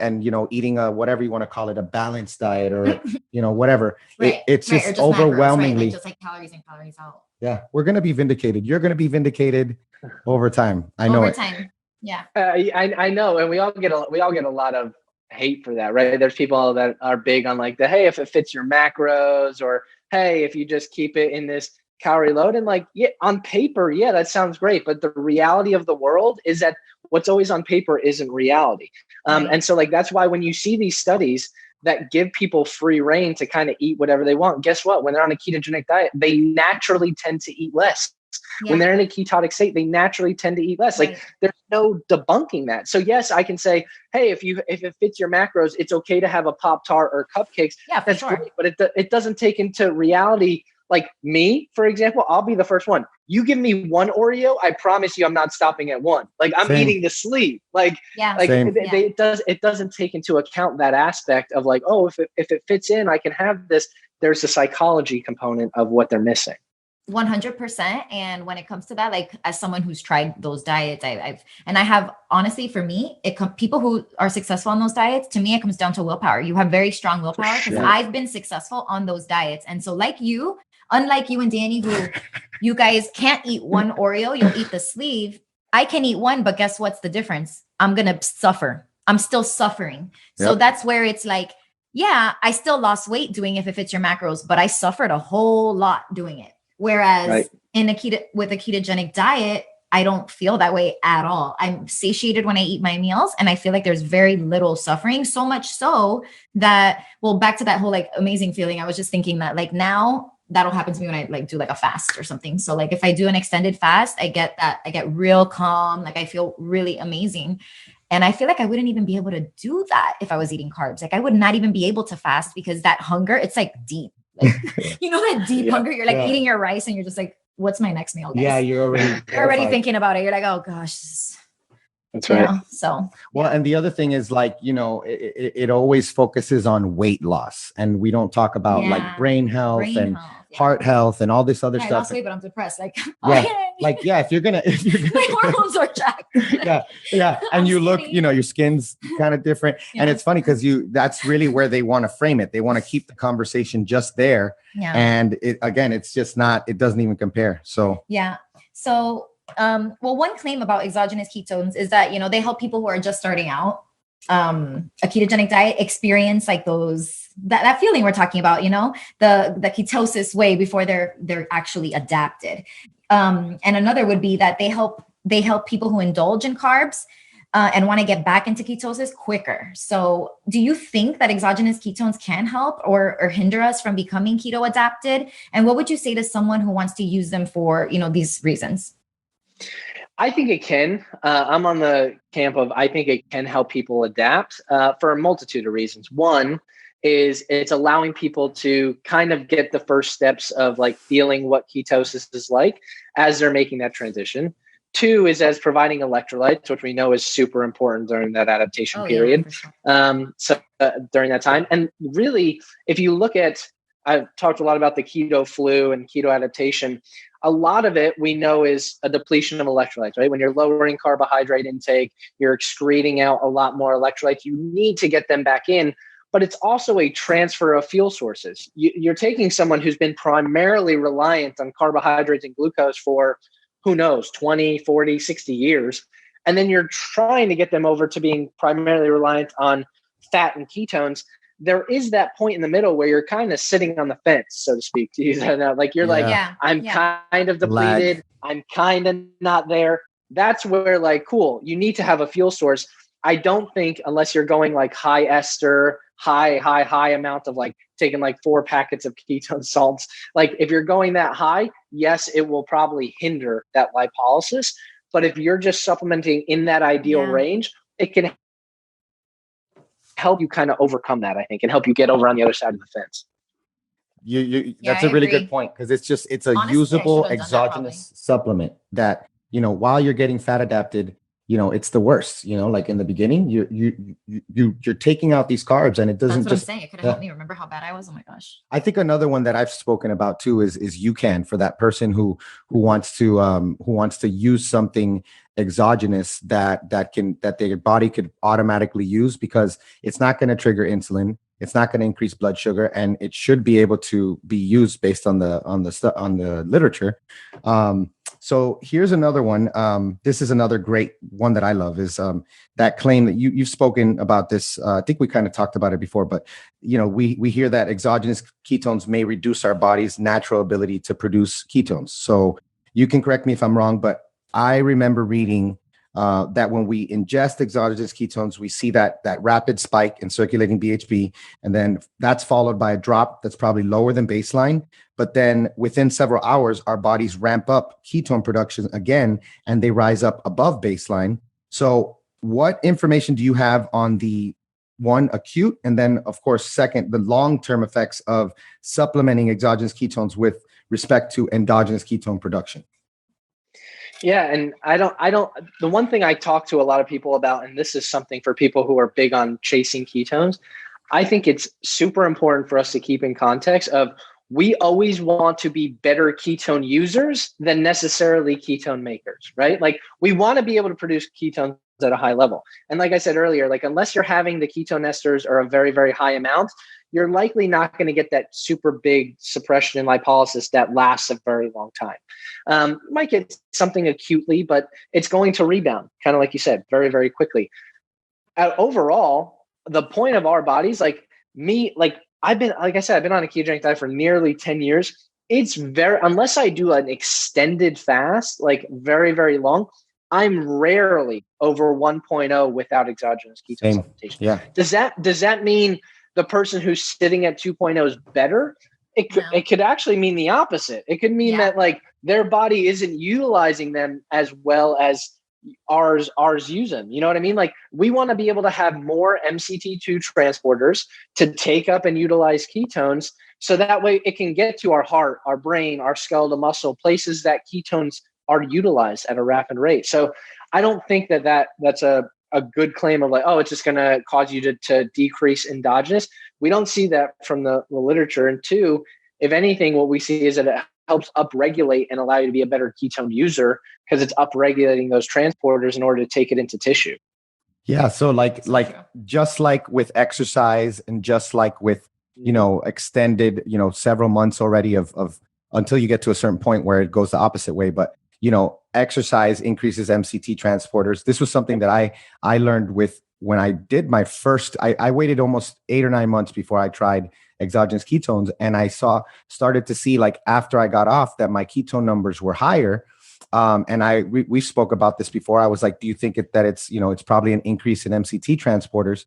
eating a, whatever you want to call it, a balanced diet or whatever. Right. It's just overwhelmingly macros, right? Like just like calories in, calories out. Yeah, we're going to be vindicated. You're going to be vindicated over time. I know over it. time. Yeah. I know, and we all get a lot of hate for that, right? There's people that are big on like hey, if it fits your macros, or hey, if you just keep it in this calorie load, and on paper, that sounds great, but the reality of the world is that what's always on paper isn't reality. And so that's why when you see these studies that give people free reign to kind of eat whatever they want, guess what? When they're on a ketogenic diet, they naturally tend to eat less. Yeah. When they're in a ketotic state, they naturally tend to eat less. Right. There's no debunking that. So yes, I can say, hey, if it fits your macros, it's okay to have a Pop-Tart or cupcakes. Yeah, that's great. But it doesn't take into reality. Like me, for example, I'll be the first one. You give me one Oreo, I promise you I'm not stopping at one. I'm eating the sleeve. It doesn't take into account that aspect of if it fits in, I can have this. There's the psychology component of what they're missing. 100%. And when it comes to that, as someone who's tried those diets, I have, honestly, for me, people who are successful on those diets, to me, it comes down to willpower. You have very strong willpower because I've been successful on those diets. And so unlike you and Danny, who you guys can't eat one Oreo, you'll eat the sleeve. I can eat one, but guess what's the difference? I'm going to suffer. I'm still suffering. So that's where it's I still lost weight doing it if it fits your macros, but I suffered a whole lot doing it. Whereas with a ketogenic diet, I don't feel that way at all. I'm satiated when I eat my meals, and I feel like there's very little suffering, so much so that, back to that whole amazing feeling. I was just thinking that now that'll happen to me when I do a fast or something. So if I do an extended fast, I get real calm. I feel really amazing. And I feel like I wouldn't even be able to do that if I was eating carbs. I would not even be able to fast because that hunger, it's deep. That deep hunger, you're eating your rice and you're just what's my next meal, guys? Yeah, you're already thinking about it. You're oh gosh. That's right. And the other thing is it always focuses on weight loss, and we don't talk about brain health and heart health and all this other stuff. I lost weight, but I'm depressed. If you're gonna my hormones are jacked. And you look, your skin's kind of different. And it's funny because that's really where they want to frame it. They want to keep the conversation just there. Yeah. And it's just not, it doesn't even compare. So one claim about exogenous ketones is that, they help people who are just starting out a ketogenic diet experience that feeling we're talking about, the ketosis way before they're actually adapted. And another would be that they help people who indulge in carbs and want to get back into ketosis quicker. So do you think that exogenous ketones can help or hinder us from becoming keto adapted? And what would you say to someone who wants to use them for, these reasons? I think it can. I'm on the camp of I think it can help people adapt for a multitude of reasons. One is it's allowing people to kind of get the first steps of feeling what ketosis is like as they're making that transition. Two is as providing electrolytes, which we know is super important during that adaptation period. Yeah, sure. During that time. And really, if you look at, I've talked a lot about the keto flu and keto adaptation. A lot of it we know is a depletion of electrolytes, right? When you're lowering carbohydrate intake, you're excreting out a lot more electrolytes. You need to get them back in, but it's also a transfer of fuel sources. You're taking someone who's been primarily reliant on carbohydrates and glucose for, who knows, 20, 40, 60 years. And then you're trying to get them over to being primarily reliant on fat and ketones. There is that point in the middle where you're kind of sitting on the fence, so to speak, to use that now. I'm kind of depleted. I'm kind of not there. That's where cool, you need to have a fuel source. I don't think unless you're going high ester, high amount of taking 4 packets of ketone salts. If you're going that high, yes, it will probably hinder that lipolysis. But if you're just supplementing in that ideal range, it can help you kind of overcome that, I think, and help you get over on the other side of the fence. That's a really good point, because it's a usable exogenous supplement that, while you're getting fat adapted, it's the worst, like in the beginning, you're taking out these carbs and it doesn't. That's what I'm saying. It could have helped me remember how bad I was. Oh my gosh. I think another one that I've spoken about too is UCAN, for that person who wants to use something exogenous that their body could automatically use, because it's not going to trigger insulin. It's not going to increase blood sugar, and it should be able to be used based on the literature. So here's another one. This is another great one that I love, is that claim that you've spoken about this. I think we kind of talked about it before, but we hear that exogenous ketones may reduce our body's natural ability to produce ketones. So you can correct me if I'm wrong, but I remember reading that when we ingest exogenous ketones, we see that rapid spike in circulating BHB, and then that's followed by a drop that's probably lower than baseline. But then within several hours, our bodies ramp up ketone production again, and they rise up above baseline. So what information do you have on the acute, and then of course, second, the long-term effects of supplementing exogenous ketones with respect to endogenous ketone production? Yeah. And the one thing I talk to a lot of people about, and this is something for people who are big on chasing ketones, I think it's super important for us to keep in context of, we always want to be better ketone users than necessarily ketone makers, right? Like, we want to be able to produce ketones at a high level. And like I said earlier, like, unless you're having the ketone esters or a very, very high amount, you're likely not going to get that super big suppression and lipolysis that lasts a very long time. You might get something acutely, but it's going to rebound, kind of like you said, very, very quickly. Overall, the point of our bodies, I've been on a ketogenic diet for nearly 10 years. It's unless I do an extended fast, like very, very long, I'm rarely over 1.0 without exogenous ketone supplementation. Yeah. Does that mean the person who's sitting at 2.0 is better? It could actually mean the opposite. It could mean that like their body isn't utilizing them as well as ours use them. You know what I mean? Like, we want to be able to have more MCT2 transporters to take up and utilize ketones, so that way it can get to our heart, our brain, our skeletal muscle, places that ketones are utilized at a rapid rate. So I don't think that's a good claim of like, oh, it's just going to cause you to decrease endogenous. We don't see that from the literature. And two, if anything, what we see is that it helps upregulate and allow you to be a better ketone user, because it's upregulating those transporters in order to take it into tissue. Yeah. So like just like with exercise, and just like with, extended, several months already of until you get to a certain point where it goes the opposite way. But, exercise increases MCT transporters. This was something that I learned when I did my first, I waited almost 8 or 9 months before I tried exogenous ketones. And I started to see, like, after I got off, that my ketone numbers were higher. And we spoke about this before. I was like, do you think that it's probably an increase in MCT transporters?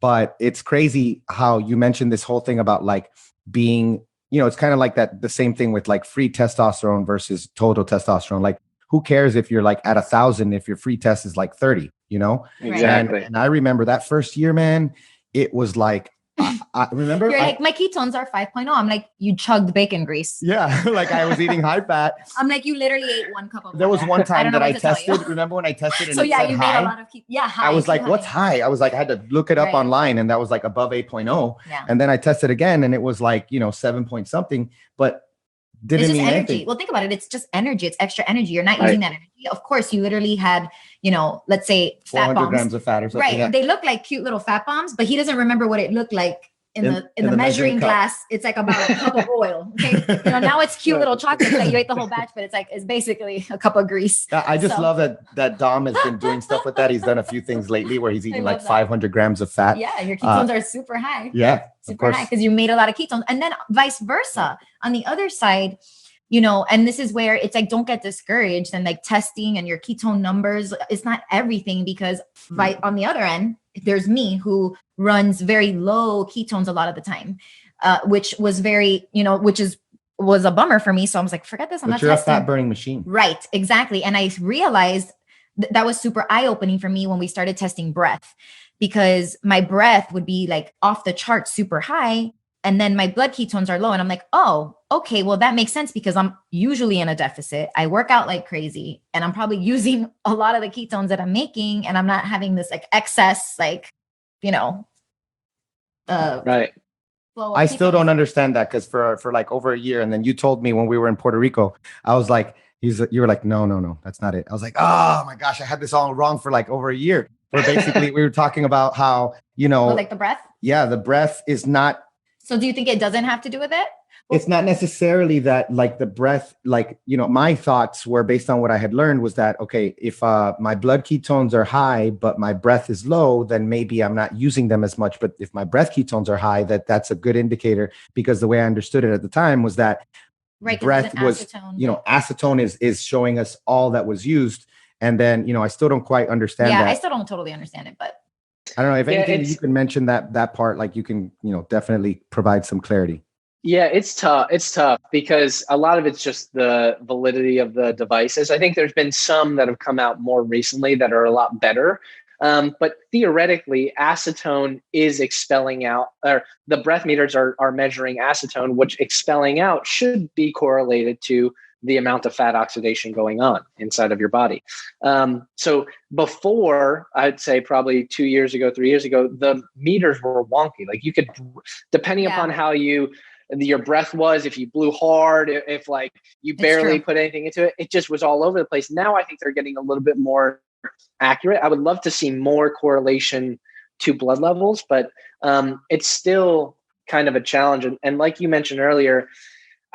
But it's crazy how you mentioned this whole thing about like being, it's kind of like that, the same thing with like free testosterone versus total testosterone. Like, who cares if you're like at 1,000, if your free test is like 30, Exactly. And I remember that first year, man, it was like, I remember you're like, my ketones are 5.0. I'm like, you chugged bacon grease. Yeah. Like, I was eating high fat. I'm like, you literally ate 1 cup of There was one time that I tested. You. Remember when I tested? And so it yeah, said you high? made a lot of high. I was like, what's high? I was like, I had to look it up online, and that was like above 8.0. Yeah. And then I tested again, and it was like, 7 point something, but didn't mean energy. anything. Well, think about it. It's just energy. It's extra energy. You're not using that energy. Of course, you literally had, let's say 400 grams of fat or something. Right. Yeah. They look like cute little fat bombs, but he doesn't remember what it looked like in the measuring glass. It's like about a cup of oil. Okay. Now it's cute little chocolates that you ate the whole batch, but it's basically a cup of grease. I just love that Dom has been doing stuff with that. He's done a few things lately where he's eating like 500 grams of fat. Yeah. Your ketones are super high. Yeah. Super high, because you made a lot of ketones. And then vice versa. On the other side, and this is where it's like, don't get discouraged, and like testing and your ketone numbers, it's not everything, because on the other end, there's me who runs very low ketones a lot of the time, which was very, was a bummer for me. So I was like, forget this. I'm not testing. You're a fat burning machine. Right. Exactly. And I realized that was super eye-opening for me when we started testing breath, because my breath would be like off the chart, super high. and then my blood ketones are low. And I'm like, oh, okay, well, that makes sense because I'm usually in a deficit. I work out like crazy and I'm probably using a lot of the ketones that I'm making, and I'm not having this like excess, like, right. I still don't understand that, because for like over a year, and then you told me when we were in Puerto Rico, I was like, you were like, no, that's not it. I was like, oh my gosh, I had this all wrong for like over a year. Where basically we were talking about how, like the breath. Yeah, the breath is not. So do you think it doesn't have to do with it? It's not necessarily that, like the breath, like, my thoughts were based on what I had learned was that, okay, if my blood ketones are high, but my breath is low, then maybe I'm not using them as much. But if my breath ketones are high, that's a good indicator, because the way I understood it at the time was that breath was, acetone is showing us all that was used. And then, I still don't quite understand that. I still don't totally understand it, but I don't know if anything you can mention that part, like you can, definitely provide some clarity. Yeah, it's tough. It's tough because a lot of it's just the validity of the devices. I think there's been some that have come out more recently that are a lot better. But theoretically, acetone is expelling out, or the breath meters are measuring acetone, which expelling out should be correlated to the amount of fat oxidation going on inside of your body. So before, I'd say probably 2 years ago, 3 years ago, the meters were wonky. Like you could, depending upon how your breath was, if you blew hard, if like you barely put anything into it, it just was all over the place. Now I think they're getting a little bit more accurate. I would love to see more correlation to blood levels, but it's still kind of a challenge. And like you mentioned earlier,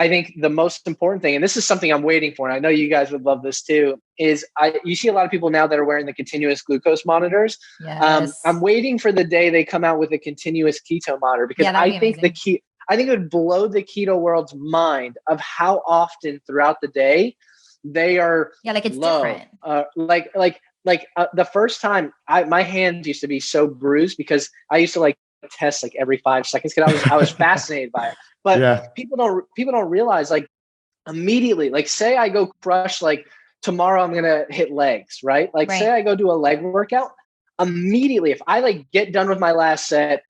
I think the most important thing, and this is something I'm waiting for, and I know you guys would love this too, is you see a lot of people now that are wearing the continuous glucose monitors. Yes. I'm waiting for the day they come out with a continuous keto monitor, because I think I think it would blow the keto world's mind of how often throughout the day they are like it's low. Different. The first time my hands used to be so bruised because I used to like test like every 5 seconds because I was fascinated by it. But people don't realize, like, immediately, like say I go crush, like tomorrow I'm gonna hit legs, right? Like say I go do a leg workout, immediately if I like get done with my last set,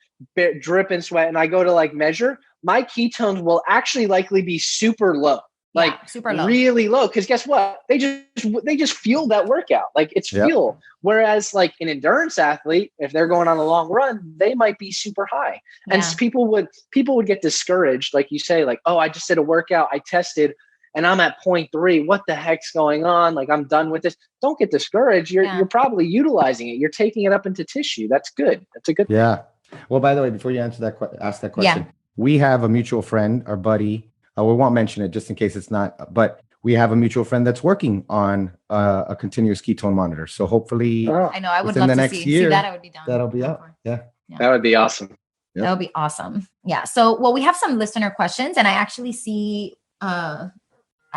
drip and sweat, and I go to like measure, my ketones will actually likely be super low. Like super low. Really low. Because guess what? They just fuel that workout. Like it's fuel. Whereas like an endurance athlete, if they're going on a long run, they might be super high. And people would get discouraged. Like you say, like, oh, I just did a workout, I tested, and I'm at 0.3. What the heck's going on? Like, I'm done with this. Don't get discouraged. You're probably utilizing it. You're taking it up into tissue. That's good. That's a good thing. Yeah. Well, by the way, before you ask that question, we have a mutual friend, our buddy. We won't mention it just in case it's not, but we have a mutual friend that's working on a continuous ketone monitor. So hopefully, I know I would love to see that. I would be down. That'll be out. Yeah. That would be awesome. Yep. That would be awesome. Yeah. So, well, we have some listener questions, and I actually see, I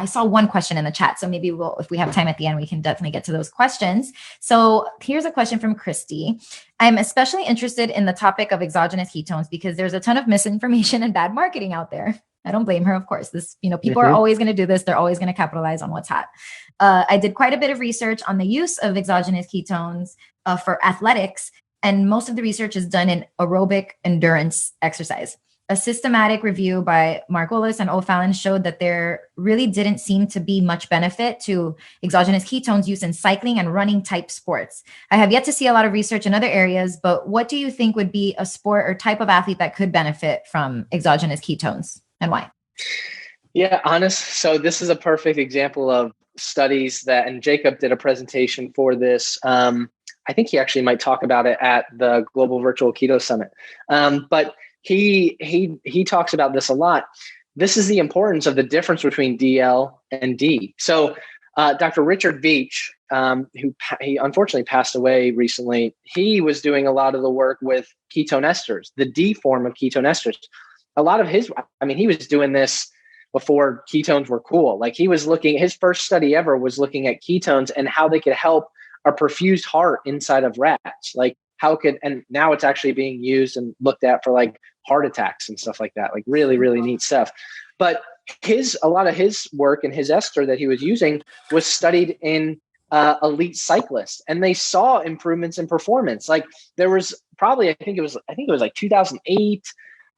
saw one question in the chat. So maybe if we have time at the end, we can definitely get to those questions. So here's a question from Christy. I'm especially interested in the topic of exogenous ketones because there's a ton of misinformation and bad marketing out there. I don't blame her, of course. People are always going to do this. They're always going to capitalize on what's hot. I did quite a bit of research on the use of exogenous ketones for athletics, and most of the research is done in aerobic endurance exercise. A systematic review by Margolis and O'Fallon showed that there really didn't seem to be much benefit to exogenous ketones use in cycling and running type sports. I have yet to see a lot of research in other areas, but what do you think would be a sport or type of athlete that could benefit from exogenous ketones, and why? Yeah, so this is a perfect example of studies and Jacob did a presentation for this. I think he actually might talk about it at the Global Virtual Keto Summit. But he talks about this a lot. This is the importance of the difference between DL and D. So Dr. Richard Veach, he unfortunately passed away recently, he was doing a lot of the work with ketone esters, the D form of ketone esters. A lot of he was doing this before ketones were cool. Like his first study ever was looking at ketones and how they could help a perfused heart inside of rats. Like and now it's actually being used and looked at for like heart attacks and stuff like that. Like really, really neat stuff. But a lot of his work and his ester that he was using was studied in elite cyclists, and they saw improvements in performance. Like there was probably, I think it was like 2008.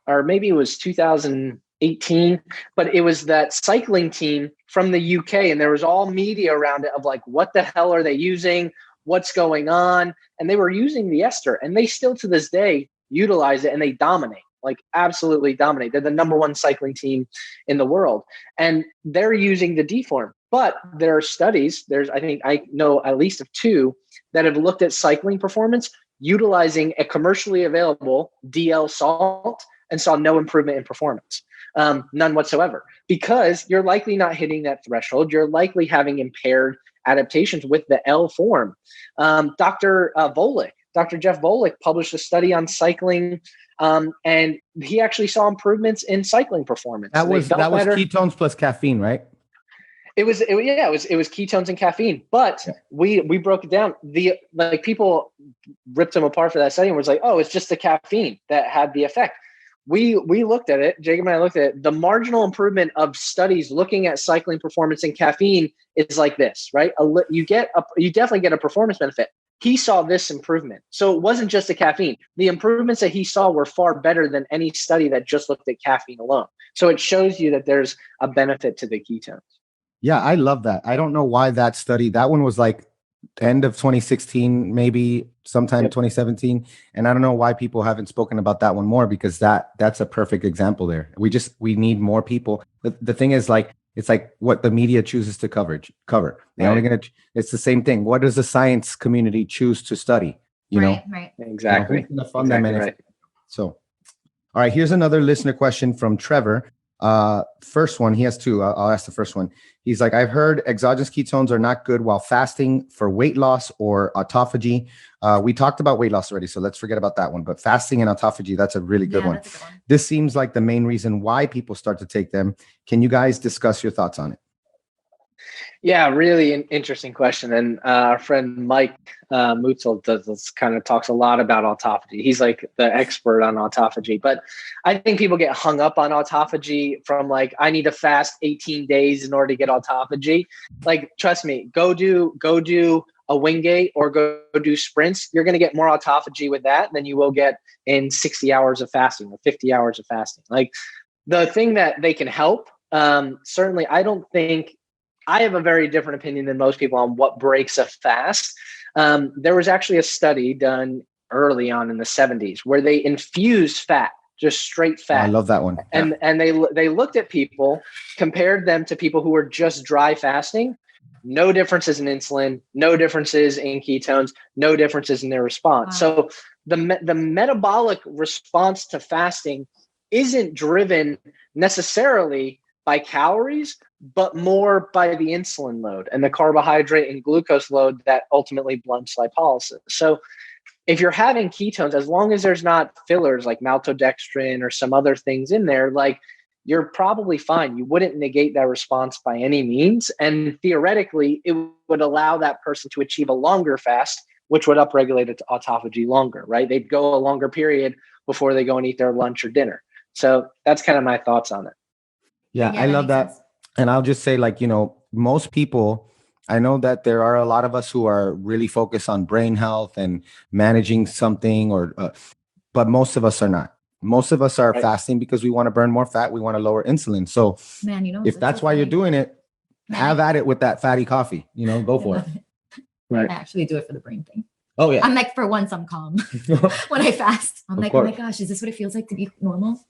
or maybe it was 2018, but it was that cycling team from the UK, and there was all media around it of like, what the hell are they using? What's going on? And they were using the ester, and they still to this day utilize it, and they dominate, like absolutely dominate. They're the number one cycling team in the world, and they're using the D form. But there are studies, I think I know at least of 2 that have looked at cycling performance utilizing a commercially available DL salt and saw no improvement in performance, none whatsoever, because you're likely not hitting that threshold. You're likely having impaired adaptations with the L form. Dr. Jeff Volek published a study on cycling, and he actually saw improvements in cycling performance. That was ketones plus caffeine, right? It was ketones and caffeine, but we broke it down. People ripped them apart for that study and was like, oh, it's just the caffeine that had the effect. We looked at it. Jacob and I looked at it. The marginal improvement of studies looking at cycling performance and caffeine is like this, right? You definitely get a performance benefit. He saw this improvement. So it wasn't just the caffeine. The improvements that he saw were far better than any study that just looked at caffeine alone. So it shows you that there's a benefit to the ketones. Yeah, I love that. I don't know why that one was like end of 2016, maybe sometime 2017. And I don't know why people haven't spoken about that one more, because that's a perfect example there. We need more people. The thing is, like, it's like what the media chooses to cover. It's the same thing. What does the science community choose to study? You know? Right. Exactly. Who's gonna fund them? Right. So, all right, here's another listener question from Trevor. First one, he has 2. I'll ask the first one. He's like, I've heard exogenous ketones are not good while fasting for weight loss or autophagy. We talked about weight loss already, so let's forget about that one. But fasting and autophagy, that's a really good one. That's a good one. This seems like the main reason why people start to take them. Can you guys discuss your thoughts on it? Yeah, really interesting question. And our friend Mike Mutzel talks a lot about autophagy. He's like the expert on autophagy. But I think people get hung up on autophagy from like, I need to fast 18 days in order to get autophagy. Like, trust me, go do a Wingate or go do sprints. You're going to get more autophagy with that than you will get in 60 hours of fasting or 50 hours of fasting. Like, the thing that they can help, certainly, I have a very different opinion than most people on what breaks a fast. There was actually a study done early on in the 70s where they infused fat, just straight fat. I love that one. And they looked at people, compared them to people who were just dry fasting. No differences in insulin, no differences in ketones, no differences in their response. Wow. So the metabolic response to fasting isn't driven necessarily by calories, but more by the insulin load and the carbohydrate and glucose load that ultimately blunts lipolysis. So if you're having ketones, as long as there's not fillers like maltodextrin or some other things in there, like, you're probably fine. You wouldn't negate that response by any means. And theoretically, it would allow that person to achieve a longer fast, which would upregulate it to autophagy longer, right? They'd go a longer period before they go and eat their lunch or dinner. So that's kind of my thoughts on it. Yeah, I love that. Sense. And I'll just say, like, most people, I know that there are a lot of us who are really focused on brain health and managing something, but most of us are not. Most of us are fasting because we want to burn more fat. We want to lower insulin. So if that's why you're doing it, have at it with that fatty coffee, go for it. Right. I actually do it for the brain thing. Oh yeah. I'm like, for once I'm calm when I fast. I'm like, oh my gosh, is this what it feels like to be normal?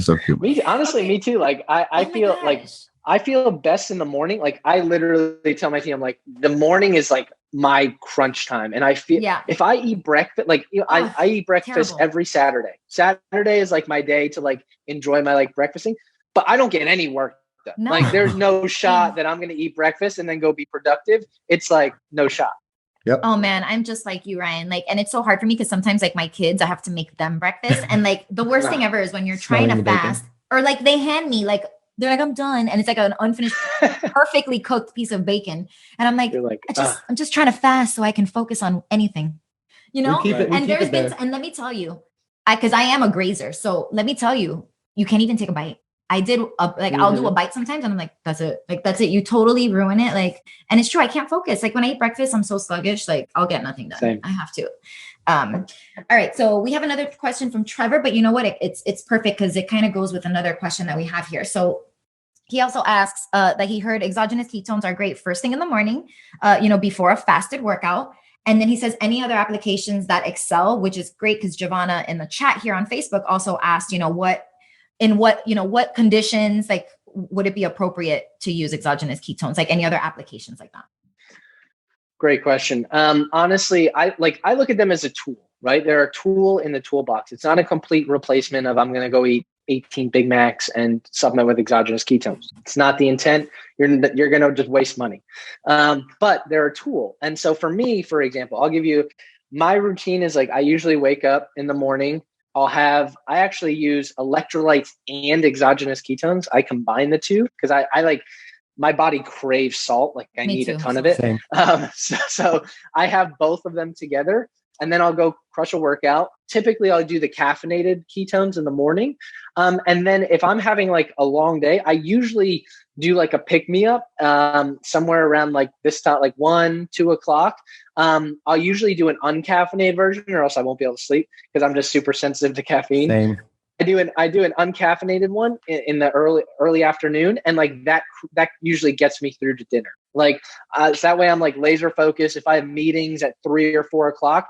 So cute. Me too. Like I feel best in the morning. Like, I literally tell my team, I'm like, the morning is like my crunch time. And I feel if I eat breakfast, like, I eat breakfast every Saturday. Saturday is like my day to like enjoy my like breakfasting, but I don't get any work done. No. Like, there's no shot that I'm going to eat breakfast and then go be productive. It's like no shot. Yep. Oh man, I'm just like you, Ryan. Like, and it's so hard for me because sometimes like my kids, I have to make them breakfast. And like the worst thing ever is when you're trying to fast or like they hand me like, they're like, I'm done. And it's like an unfinished, perfectly cooked piece of bacon. And I'm like, I'm just trying to fast so I can focus on anything, And let me tell you, because I am a grazer. So let me tell you, you can't even take a bite. I did I'll do a bite sometimes and I'm like, that's it. Like, that's it. You totally ruin it. Like, and it's true. I can't focus. Like when I eat breakfast, I'm so sluggish. Like I'll get nothing done. Same. I have to. All right. So we have another question from Trevor, but you know what? It's perfect because it kind of goes with another question that we have here. So he also asks that he heard exogenous ketones are great first thing in the morning, before a fasted workout. And then he says any other applications that excel, which is great because Giovanna in the chat here on Facebook also asked, what conditions, like, would it be appropriate to use exogenous ketones, like any other applications like that? Great question. Honestly, I look at them as a tool, right? They're a tool in the toolbox. It's not a complete replacement of I'm going to go eat 18 Big Macs and supplement with exogenous ketones. It's not the intent. You're going to just waste money. But they're a tool. And so for me, for example, I'll give you, my routine is like, I usually wake up in the morning. I actually use electrolytes and exogenous ketones. I combine the two because I like, my body craves salt. Like I need a ton of it. So I have both of them together, and then I'll go crush a workout. Typically I'll do the caffeinated ketones in the morning. And then if I'm having like a long day, I usually do like a pick me up somewhere around like this time, like 1, 2 o'clock. I'll usually do an uncaffeinated version, or else I won't be able to sleep because I'm just super sensitive to caffeine. Same. I do an uncaffeinated one in the early afternoon, and like that usually gets me through to dinner. Like so that way I'm like laser focused. If I have meetings at 3 or 4 o'clock,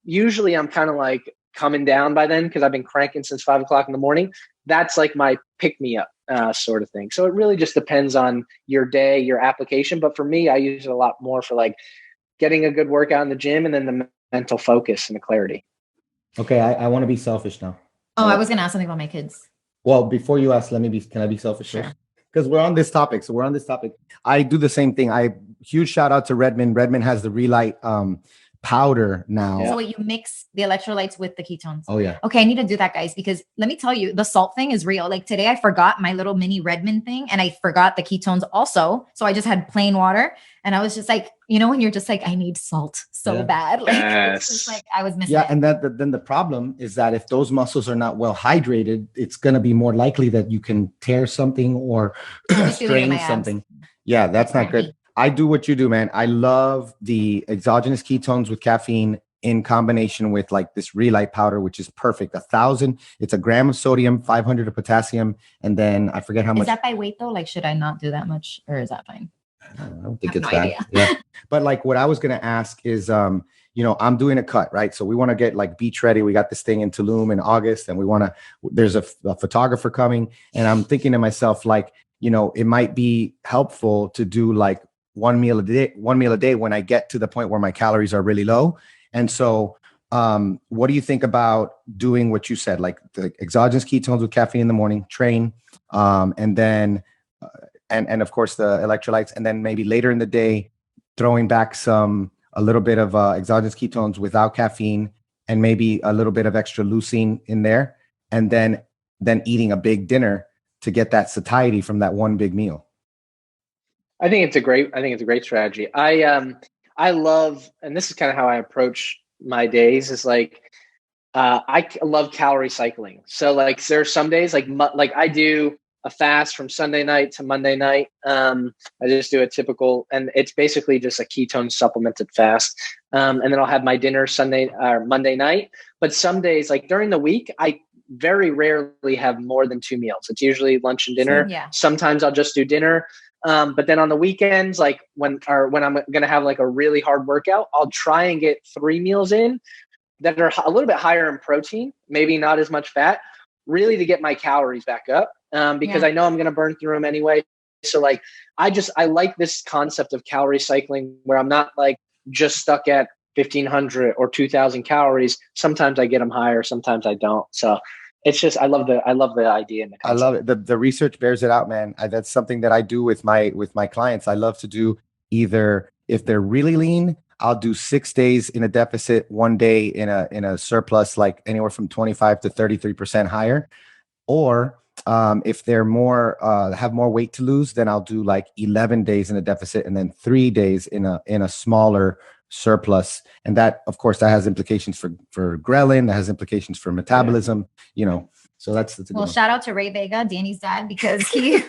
usually I'm kind of like coming down by then because I've been cranking since 5 o'clock in the morning. That's like my pick me up sort of thing. So it really just depends on your day, your application. But for me, I use it a lot more for like getting a good workout in the gym, and then the mental focus and the clarity. Okay, I want to be selfish now. Oh, I was going to ask something about my kids. Well, before you ask, can I be selfish? Sure. Because we're on this topic. I do the same thing. Huge shout out to Redmond. Redmond has the Relight powder now. So you mix the electrolytes with the ketones. Oh yeah. Okay, I need to do that, guys, because let me tell you, the salt thing is real. Like today I forgot my little mini Redmond thing, and I forgot the ketones also. So I just had plain water, and I was just like, when you're just like, I need salt so bad. Like it's just like I was missing. Yeah, it. and then the problem is that if those muscles are not well hydrated, it's going to be more likely that you can tear something or strain something. Yeah, that's not good. I do what you do, man. I love the exogenous ketones with caffeine in combination with like this Relight powder, which is perfect. 1,000, it's a gram of sodium, 500 of potassium. And then I forget how much. Is that by weight though? Like, should I not do that much, or is that fine? I don't think it's bad. Yeah. But like what I was going to ask is, I'm doing a cut, right? So we want to get like beach ready. We got this thing in Tulum in August, and there's a photographer coming, and I'm thinking to myself, like, it might be helpful to do like one meal a day when I get to the point where my calories are really low. And so what do you think about doing what you said, like the exogenous ketones with caffeine in the morning, train, and then and of course the electrolytes, and then maybe later in the day throwing back a little bit of exogenous ketones without caffeine, and maybe a little bit of extra leucine in there, and then eating a big dinner to get that satiety from that one big meal? I think it's a great strategy. I love, and this is kind of how I approach my days, is like, I love calorie cycling. So like there's some days like I do a fast from Sunday night to Monday night. I just do a typical, and it's basically just a ketone supplemented fast. And then I'll have my dinner Sunday or Monday night. But some days, like during the week, I very rarely have more than 2 meals. It's usually lunch and dinner. Yeah. Sometimes I'll just do dinner. But then on the weekends, like when I'm going to have like a really hard workout, I'll try and get 3 meals in that are a little bit higher in protein, maybe not as much fat, really to get my calories back up. Because I know I'm going to burn through them anyway. So like, I like this concept of calorie cycling where I'm not like just stuck at 1,500 or 2,000 calories. Sometimes I get them higher, sometimes I don't. So it's just, I love the idea. And the concept. I love it. The research bears it out, man. That's something that I do with my clients. I love to do either, if they're really lean, I'll do 6 days in a deficit, 1 day in a surplus, like anywhere from 25 to 33% higher. Or if they're more have more weight to lose, then I'll do like 11 days in a deficit and then 3 days in a smaller surplus. And that, of course, that has implications for ghrelin, that has implications for metabolism, so that's a good one. Shout out to Ray Vega, Danny's dad, because he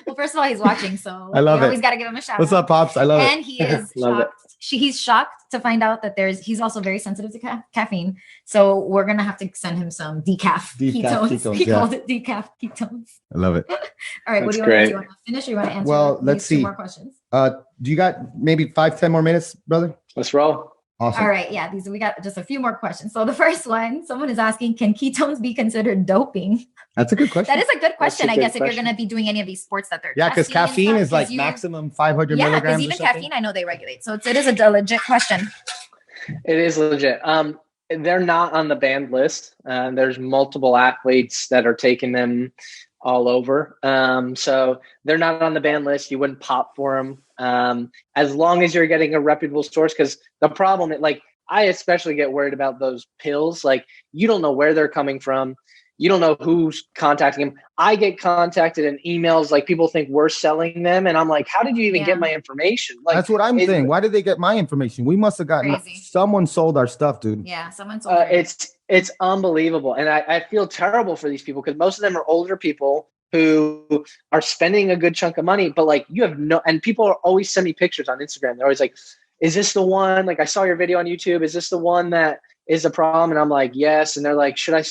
well, first of all, he's watching, so I love it. Always got to give him a shout. What's up, Pops? I love it. And he is shocked he's shocked to find out that he's also very sensitive to caffeine. So we're going to have to send him some decaf ketones. He called it decaf ketones. I love it. All right. That's what great. Do you want to finish or you want to answer? Well, let's see. More questions. Do you got maybe 5-10 more minutes, brother? Let's roll. Awesome. All right. Yeah. We got just a few more questions. So the first one, someone is asking, can ketones be considered doping? That's a good question. That is a good question, I guess, if question. you're going to be doing any of these sports that they're because caffeine is like maximum 500 milligrams. Yeah, because even caffeine, I know they regulate. So it is a legit question. It is legit. They're not on the banned list. There's multiple athletes that are taking them all over. So they're not on the banned list. You wouldn't pop for them. As long as you're getting a reputable source, because the problem, I especially get worried about those pills. Like, you don't know where they're coming from. You don't know who's contacting them. I get contacted in emails, like people think we're selling them. And I'm like, how did you even get my information? Like, that's what I'm saying. Why did they get my information? We must have gotten someone sold our stuff, dude. Yeah, someone sold it. It's unbelievable. And I feel terrible for these people because most of them are older people who are spending a good chunk of money, but like and people always send me pictures on Instagram. They're always like, is this the one? Like, I saw your video on YouTube. Is this the one that is a problem? And I'm like, yes. And they're like, can I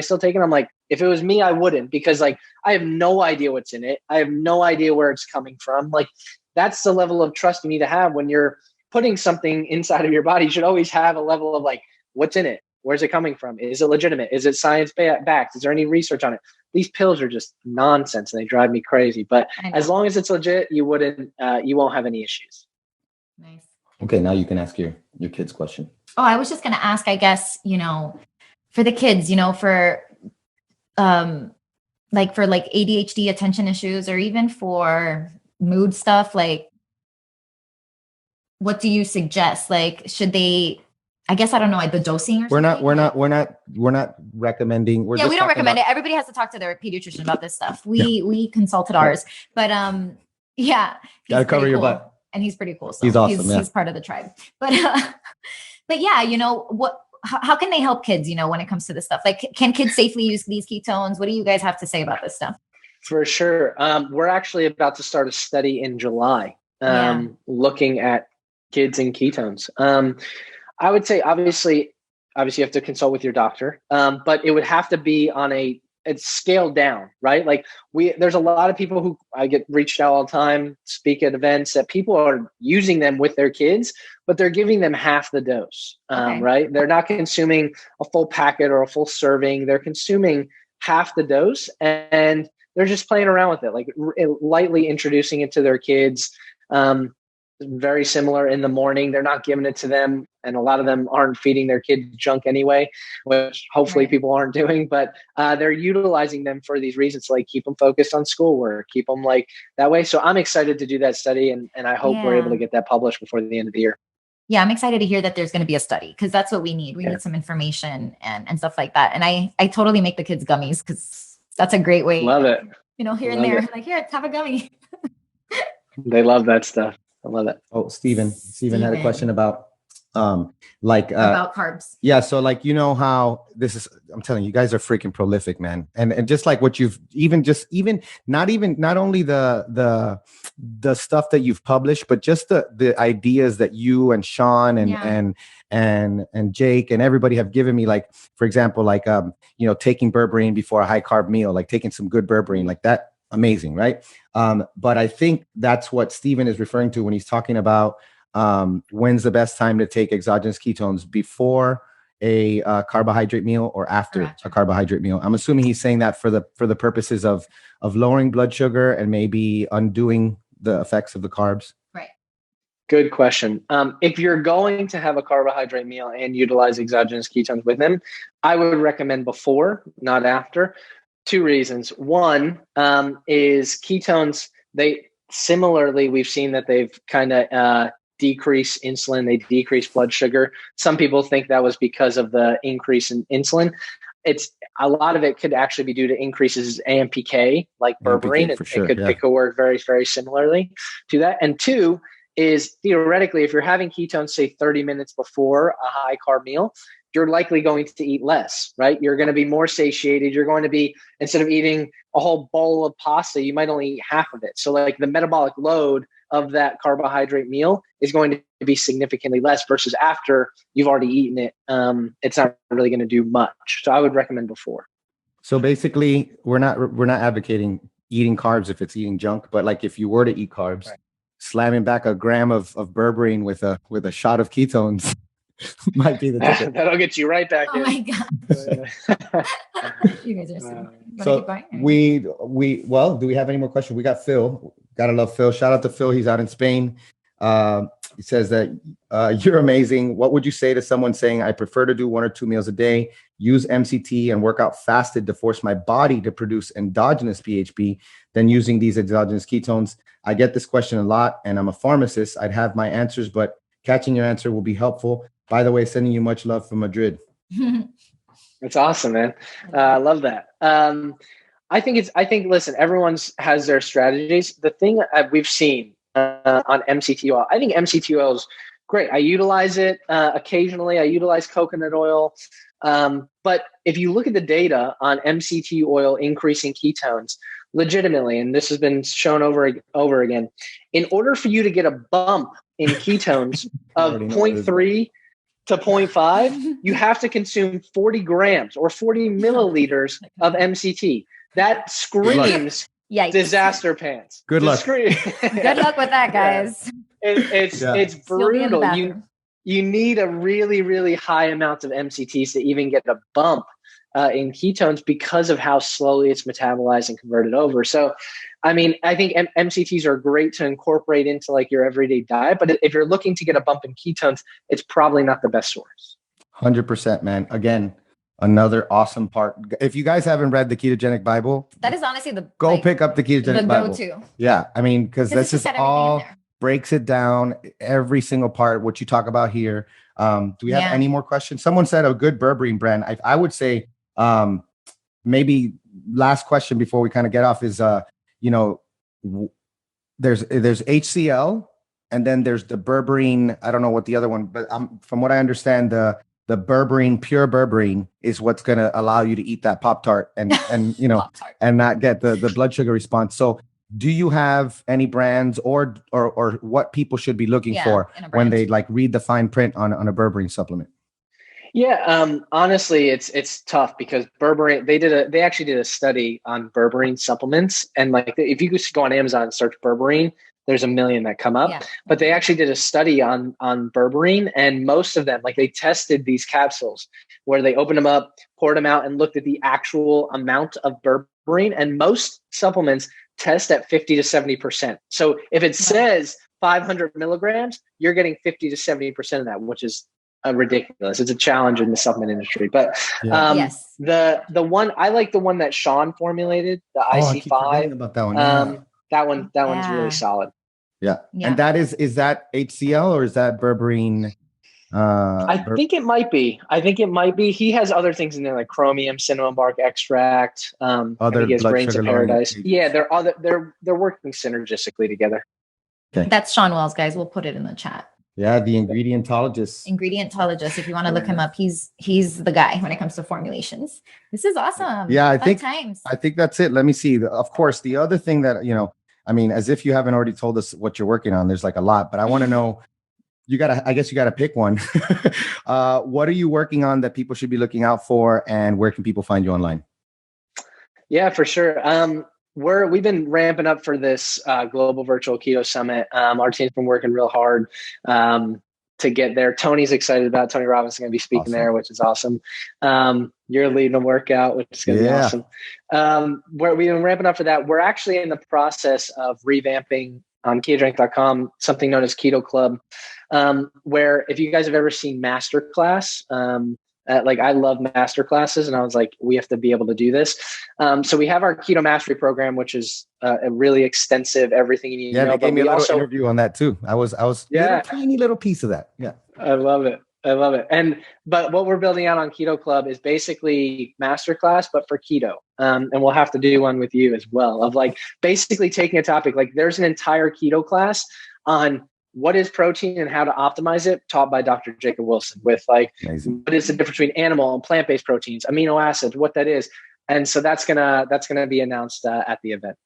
still take it? I'm like, if it was me, I wouldn't, because like, I have no idea what's in it. I have no idea where it's coming from. Like, that's the level of trust you need to have when you're putting something inside of your body. You should always have a level of like, what's in it? Where's it coming from? Is it legitimate? Is it science backed? Is there any research on it? These pills are just nonsense and they drive me crazy. But as long as it's legit, you won't have any issues. Nice. Okay, now you can ask your kids question. Oh, I was just going to ask, I guess, for the kids, for ADHD, attention issues, or even for mood stuff, like, what do you suggest? Like, should they, I guess, I don't know, like the dosing or something? We're not recommending. We don't recommend it. Everybody has to talk to their pediatrician about this stuff. We consulted ours, but gotta cover your butt. And he's pretty cool. So he's awesome. He's part of the tribe. But yeah, how can they help kids, when it comes to this stuff? Like, can kids safely use these ketones? What do you guys have to say about this stuff? For sure. We're actually about to start a study in July, looking at kids and ketones. I would say, obviously you have to consult with your doctor, but it would have to be on it's scaled down, right? Like, there's a lot of people who I get reached out all the time, speak at events, that people are using them with their kids, but they're giving them half the dose, right? They're not consuming a full packet or a full serving. They're consuming half the dose and they're just playing around with it, like lightly introducing it to their kids. Very similar in the morning. They're not giving it to them. And a lot of them aren't feeding their kids junk anyway, which hopefully people aren't doing, but they're utilizing them for these reasons, to like keep them focused on schoolwork, keep them like that way. So I'm excited to do that study. And I hope we're able to get that published before the end of the year. Yeah, I'm excited to hear that there's going to be a study, because that's what we need. We need some information and stuff like that. And I totally make the kids gummies, because that's a great way. Love it. Here and there, like, here, have a gummy. They love that stuff. I love it. Oh, Stephen had a question about about carbs. Yeah. So like, how this is, I'm telling you, you guys are freaking prolific, man. And just like what you've not only the stuff that you've published, but just the ideas that you and Sean and Jake and everybody have given me, like, for example, like, taking berberine before a high carb meal, like taking some good berberine like that. Amazing. Right. But I think that's what Stephen is referring to when he's talking about when's the best time to take exogenous ketones, before a carbohydrate meal or after a carbohydrate meal. I'm assuming he's saying that for the purposes of lowering blood sugar and maybe undoing the effects of the carbs. Right. Good question. If you're going to have a carbohydrate meal and utilize exogenous ketones with them, I would recommend before, not after. 2 reasons. One is ketones. We've seen that they've kind of decreased insulin. They decrease blood sugar. Some people think that was because of the increase in insulin. It's a lot of it could actually be due to increases in AMPK, like berberine. It could work very, very similarly to that. And 2 is, theoretically, if you're having ketones, say 30 minutes before a high carb meal, you're likely going to eat less, right? You're going to be more satiated. You're going to be, instead of eating a whole bowl of pasta, you might only eat half of it. So like the metabolic load of that carbohydrate meal is going to be significantly less versus after you've already eaten it. It's not really going to do much. So I would recommend before. So basically, we're not advocating eating carbs if it's eating junk, but like if you were to eat carbs, right, slamming back a gram of berberine with a shot of ketones might be the ticket. That'll get you right back in. Oh my God. You guys are so do we have any more questions? We got Phil. Gotta love Phil. Shout out to Phil. He's out in Spain. He says that you're amazing. What would you say to someone saying, I prefer to do 1 or 2 meals a day, use MCT and work out fasted to force my body to produce endogenous PHP than using these exogenous ketones? I get this question a lot, and I'm a pharmacist. I'd have my answers, but catching your answer will be helpful. By the way, sending you much love from Madrid. That's awesome, man. I love that. Listen, everyone's has their strategies. The thing we've seen on MCT oil, I think MCT oil is great. I utilize it occasionally. I utilize coconut oil. But if you look at the data on MCT oil increasing ketones, legitimately, and this has been shown over again, in order for you to get a bump in ketones of 0.3 to 0.5, you have to consume 40 grams or 40 milliliters of MCT. That screams disaster pants. Good luck. Good luck with that, guys. It's brutal. You need a really, really high amount of MCTs to even get a bump in ketones because of how slowly it's metabolized and converted over. So, I mean, I think MCTs are great to incorporate into like your everyday diet, but if you're looking to get a bump in ketones, it's probably not the best source. 100%, man. Again, another awesome part. If you guys haven't read the Ketogenic Bible, that is honestly pick up the Ketogenic Bible. Go-to. Yeah. I mean, because this is all breaks it down, every single part, what you talk about here. Do we have any more questions? Someone said a good berberine brand. I would say maybe last question before we kind of get off is, there's HCL and then there's the berberine. I don't know what the other one, but from what I understand, the berberine, pure berberine is what's going to allow you to eat that Pop-Tart and and not get the blood sugar response. So do you have any brands or what people should be looking for when they like read the fine print on a berberine supplement? Yeah, honestly, it's tough because berberine. They actually did a study on berberine supplements, and like if you just go on Amazon and search berberine, there's a million that come up. Yeah. But they actually did a study on berberine, and most of them, like they tested these capsules where they opened them up, poured them out, and looked at the actual amount of berberine. And most supplements test at 50 to 70%. So if it says 500 milligrams, you're getting 50 to 70% of that, which is ridiculous. It's a challenge in the supplement industry. But the one I like, the one that Sean formulated, the IC5. About that one. That one's really solid. Yeah. And that is that HCL or is that berberine? I think it might be. He has other things in there like chromium, cinnamon bark extract. Other he has blood grains sugar of paradise. Yeah, they're working synergistically together. Okay. That's Sean Wells, guys. We'll put it in the chat. Yeah, the ingredientologist. If you want to look him up, he's the guy when it comes to formulations. This is awesome. Yeah, I think that's it. Let me see. Of course, the other thing that, I mean, as if you haven't already told us what you're working on, there's like a lot, but I want to know, I guess you got to pick one. What are you working on that people should be looking out for, and where can people find you online? Yeah, for sure. We've been ramping up for this global virtual keto summit. Our team's been working real hard to get there. Tony's excited about it. Tony Robbins going to be speaking there, which is awesome. You're leading a workout, which is going to be awesome. We've been ramping up for that. We're actually in the process of revamping on ketogenic.com something known as Keto Club, where if you guys have ever seen Masterclass, like I love master classes, and I was like, we have to be able to do this. So we have our Keto Mastery program, which is a really extensive, everything you need to know. They gave me a little interview on that too. I was tiny little piece of that. Yeah. I love it. But what we're building out on Keto Club is basically masterclass, but for keto. And we'll have to do one with you as well, of like basically taking a topic, like there's an entire keto class on what is protein and how to optimize it, taught by Dr. Jacob Wilson, with like, what is the difference between animal and plant-based proteins, amino acids, what that is. And so that's gonna be announced at the event.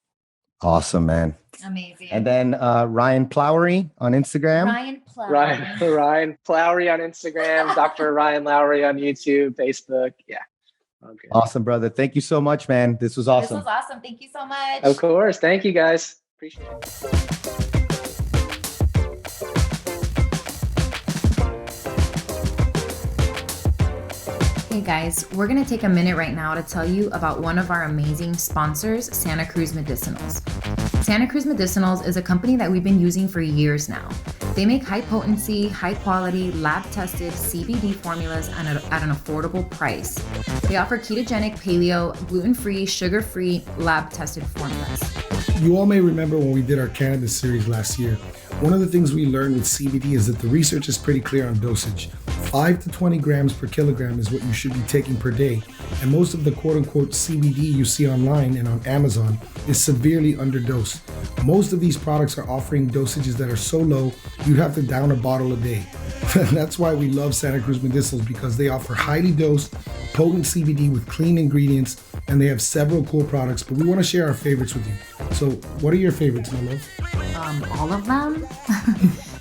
Awesome, man. Amazing. And then Ryan Plowry on Instagram. Ryan Plowry. Ryan Plowry on Instagram, Dr. Ryan Lowry on YouTube, Facebook. Yeah. Okay. Awesome, brother. Thank you so much, man. This was awesome. This was awesome. Thank you so much. Of course. Thank you, guys. Appreciate it. Hey guys, we're going to take a minute right now to tell you about one of our amazing sponsors, Santa Cruz Medicinals. Santa Cruz Medicinals is a company that we've been using for years now. They make high potency, high quality, lab tested CBD formulas at an affordable price. They offer ketogenic, paleo, gluten-free, sugar-free, lab tested formulas. You all may remember when we did our cannabis series last year. One of the things we learned with CBD is that the research is pretty clear on dosage. 5 to 20 grams per kilogram is what you should be taking per day. And most of the quote-unquote CBD you see online and on Amazon is severely underdosed. Most of these products are offering dosages that are so low, you'd have to down a bottle a day. That's why we love Santa Cruz Medicinals, because they offer highly dosed, potent CBD with clean ingredients, and they have several cool products, but we want to share our favorites with you. So what are your favorites, my love? All of them?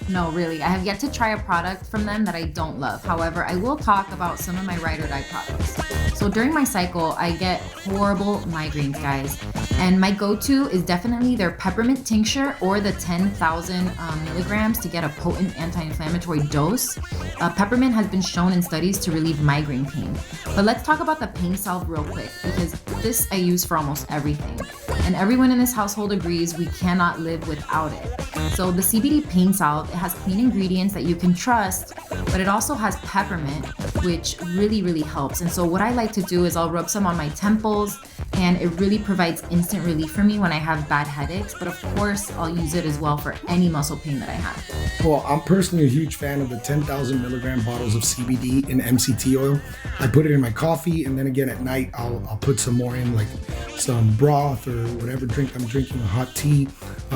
No, really. I have yet to try a product from them that I don't love. However, I will talk about some of my ride or die products. So during my cycle, I get horrible migraines, guys. And my go-to is definitely their peppermint tincture or the 10,000 milligrams to get a potent anti-inflammatory dose. Peppermint has been shown in studies to relieve migraine pain. But let's talk about the pain salve real quick, because this I use for almost everything. And everyone in this household agrees we cannot live without it. So the CBD pain salve, it has clean ingredients that you can trust, but it also has peppermint, which really, really helps. And so what I like to do is I'll rub some on my temples, and it really provides instant relief for me when I have bad headaches. But of course, I'll use it as well for any muscle pain that I have. Well, I'm personally a huge fan of the 10,000 milligram bottles of CBD in MCT oil. I put it in my coffee, and then again at night, I'll put some more in, like some broth or whatever drink I'm drinking, a hot tea,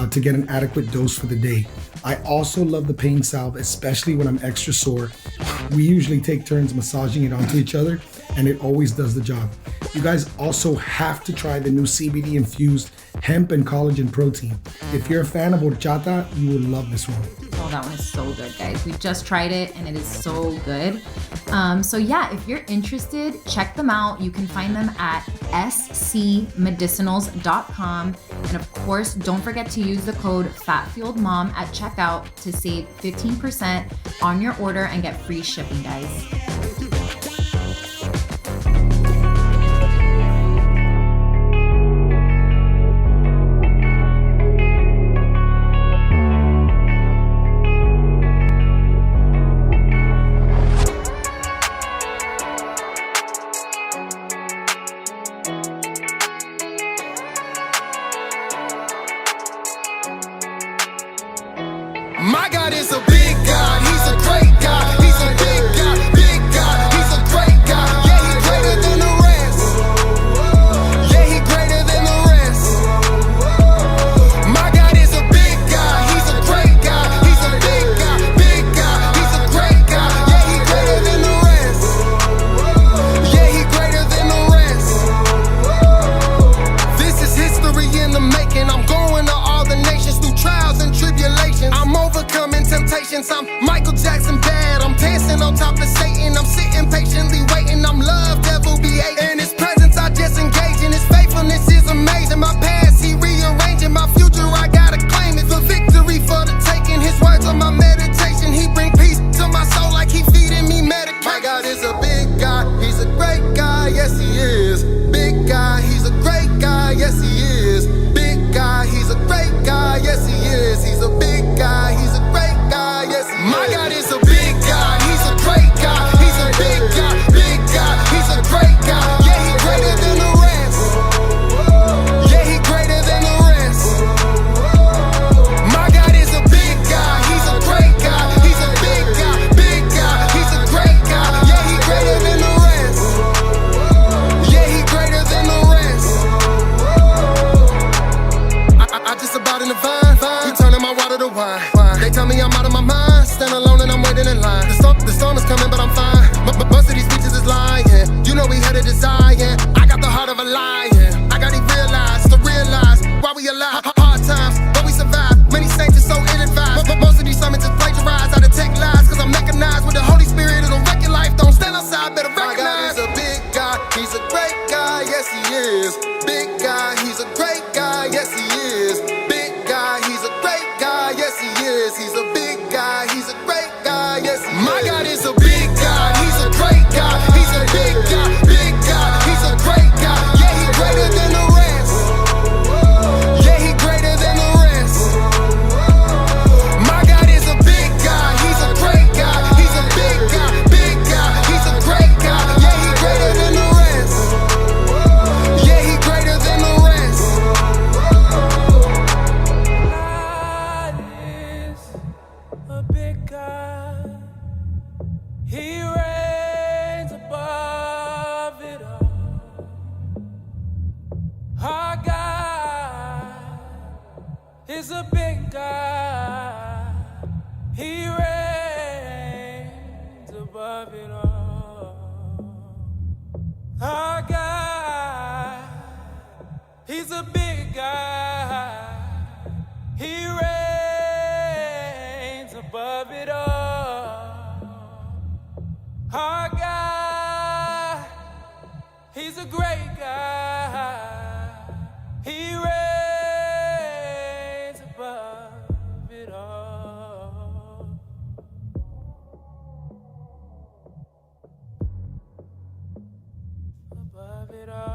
to get an adequate dose for the day. I also love the pain salve, especially when I'm extra sore. We usually take turns massaging it onto each other, and it always does the job. You guys also have to try the new CBD infused hemp and collagen protein. If you're a fan of horchata, you will love this one. Oh, that one is so good, guys. We just tried it and it is so good. So yeah, if you're interested, check them out. You can find them at scmedicinals.com. And of course, don't forget to use the code FATFueledMom at checkout to save 15% on your order and get free shipping, guys. My God is a big God, he's a great God, he's a big God, he's a great God. Yeah, he's greater than the rest. Yeah, he's greater than the rest. My God is a big God, he's a great God, he's a big God, he's a great God. Yeah, he's greater than the rest. Yeah, he's greater than the rest. This is history in the making. I'm going to all the nations through trials and tribulations. I'm overcoming temptations. I'm Michael Jackson bad. I'm dancing on top of Satan. I'm sitting patiently waiting. I'm love, devil be hating. In his presence I just engage in. His faithfulness is amazing. My past he rearranging. My future I gotta claim it. For victory for the taking. His words are my meditation. He bring peace to my soul like he feeding me medication. My God is a big God. He's a great God. Yes he is. Big God. He's a great God. Yes he is. Big God. He's a great God. Yes he is. He's a big God. He's a great God. Yes he is. My God is a big God. He's a great God. He's a big God. Big God. He's a great God. Yeah, he's greater than the rest. Yeah, he's greater than the rest. My God is a big God. He's a great God. He's a big God. Big God. He's a great God. Yeah, he's greater than the rest. Yeah, he's greater than the rest. I just about in the vine. He turning my water to wine. They tell me I'm out of my mind. Stand alone and I'm waiting in line. The storm is coming, but I'm fine. But most of these bitches is lying. You know we headed to Zion. I got the heart of a lion. I got to realize why we alive. My God is a big God, he's a great God, he's a big God, he's a great God. Yeah, he greater than the rest. Yeah, he greater than the rest. My God is a big God, he's a great God, he's a big God, he's a great God. Yeah, he greater than the rest. Yeah, he greater than the rest. God is a big God. He reigns above it all. Our God is a big God. He reigns above it all. Our God, he's a big God. He reigns above it all. Our God, he's a great God. He reigns above it all. Above it all.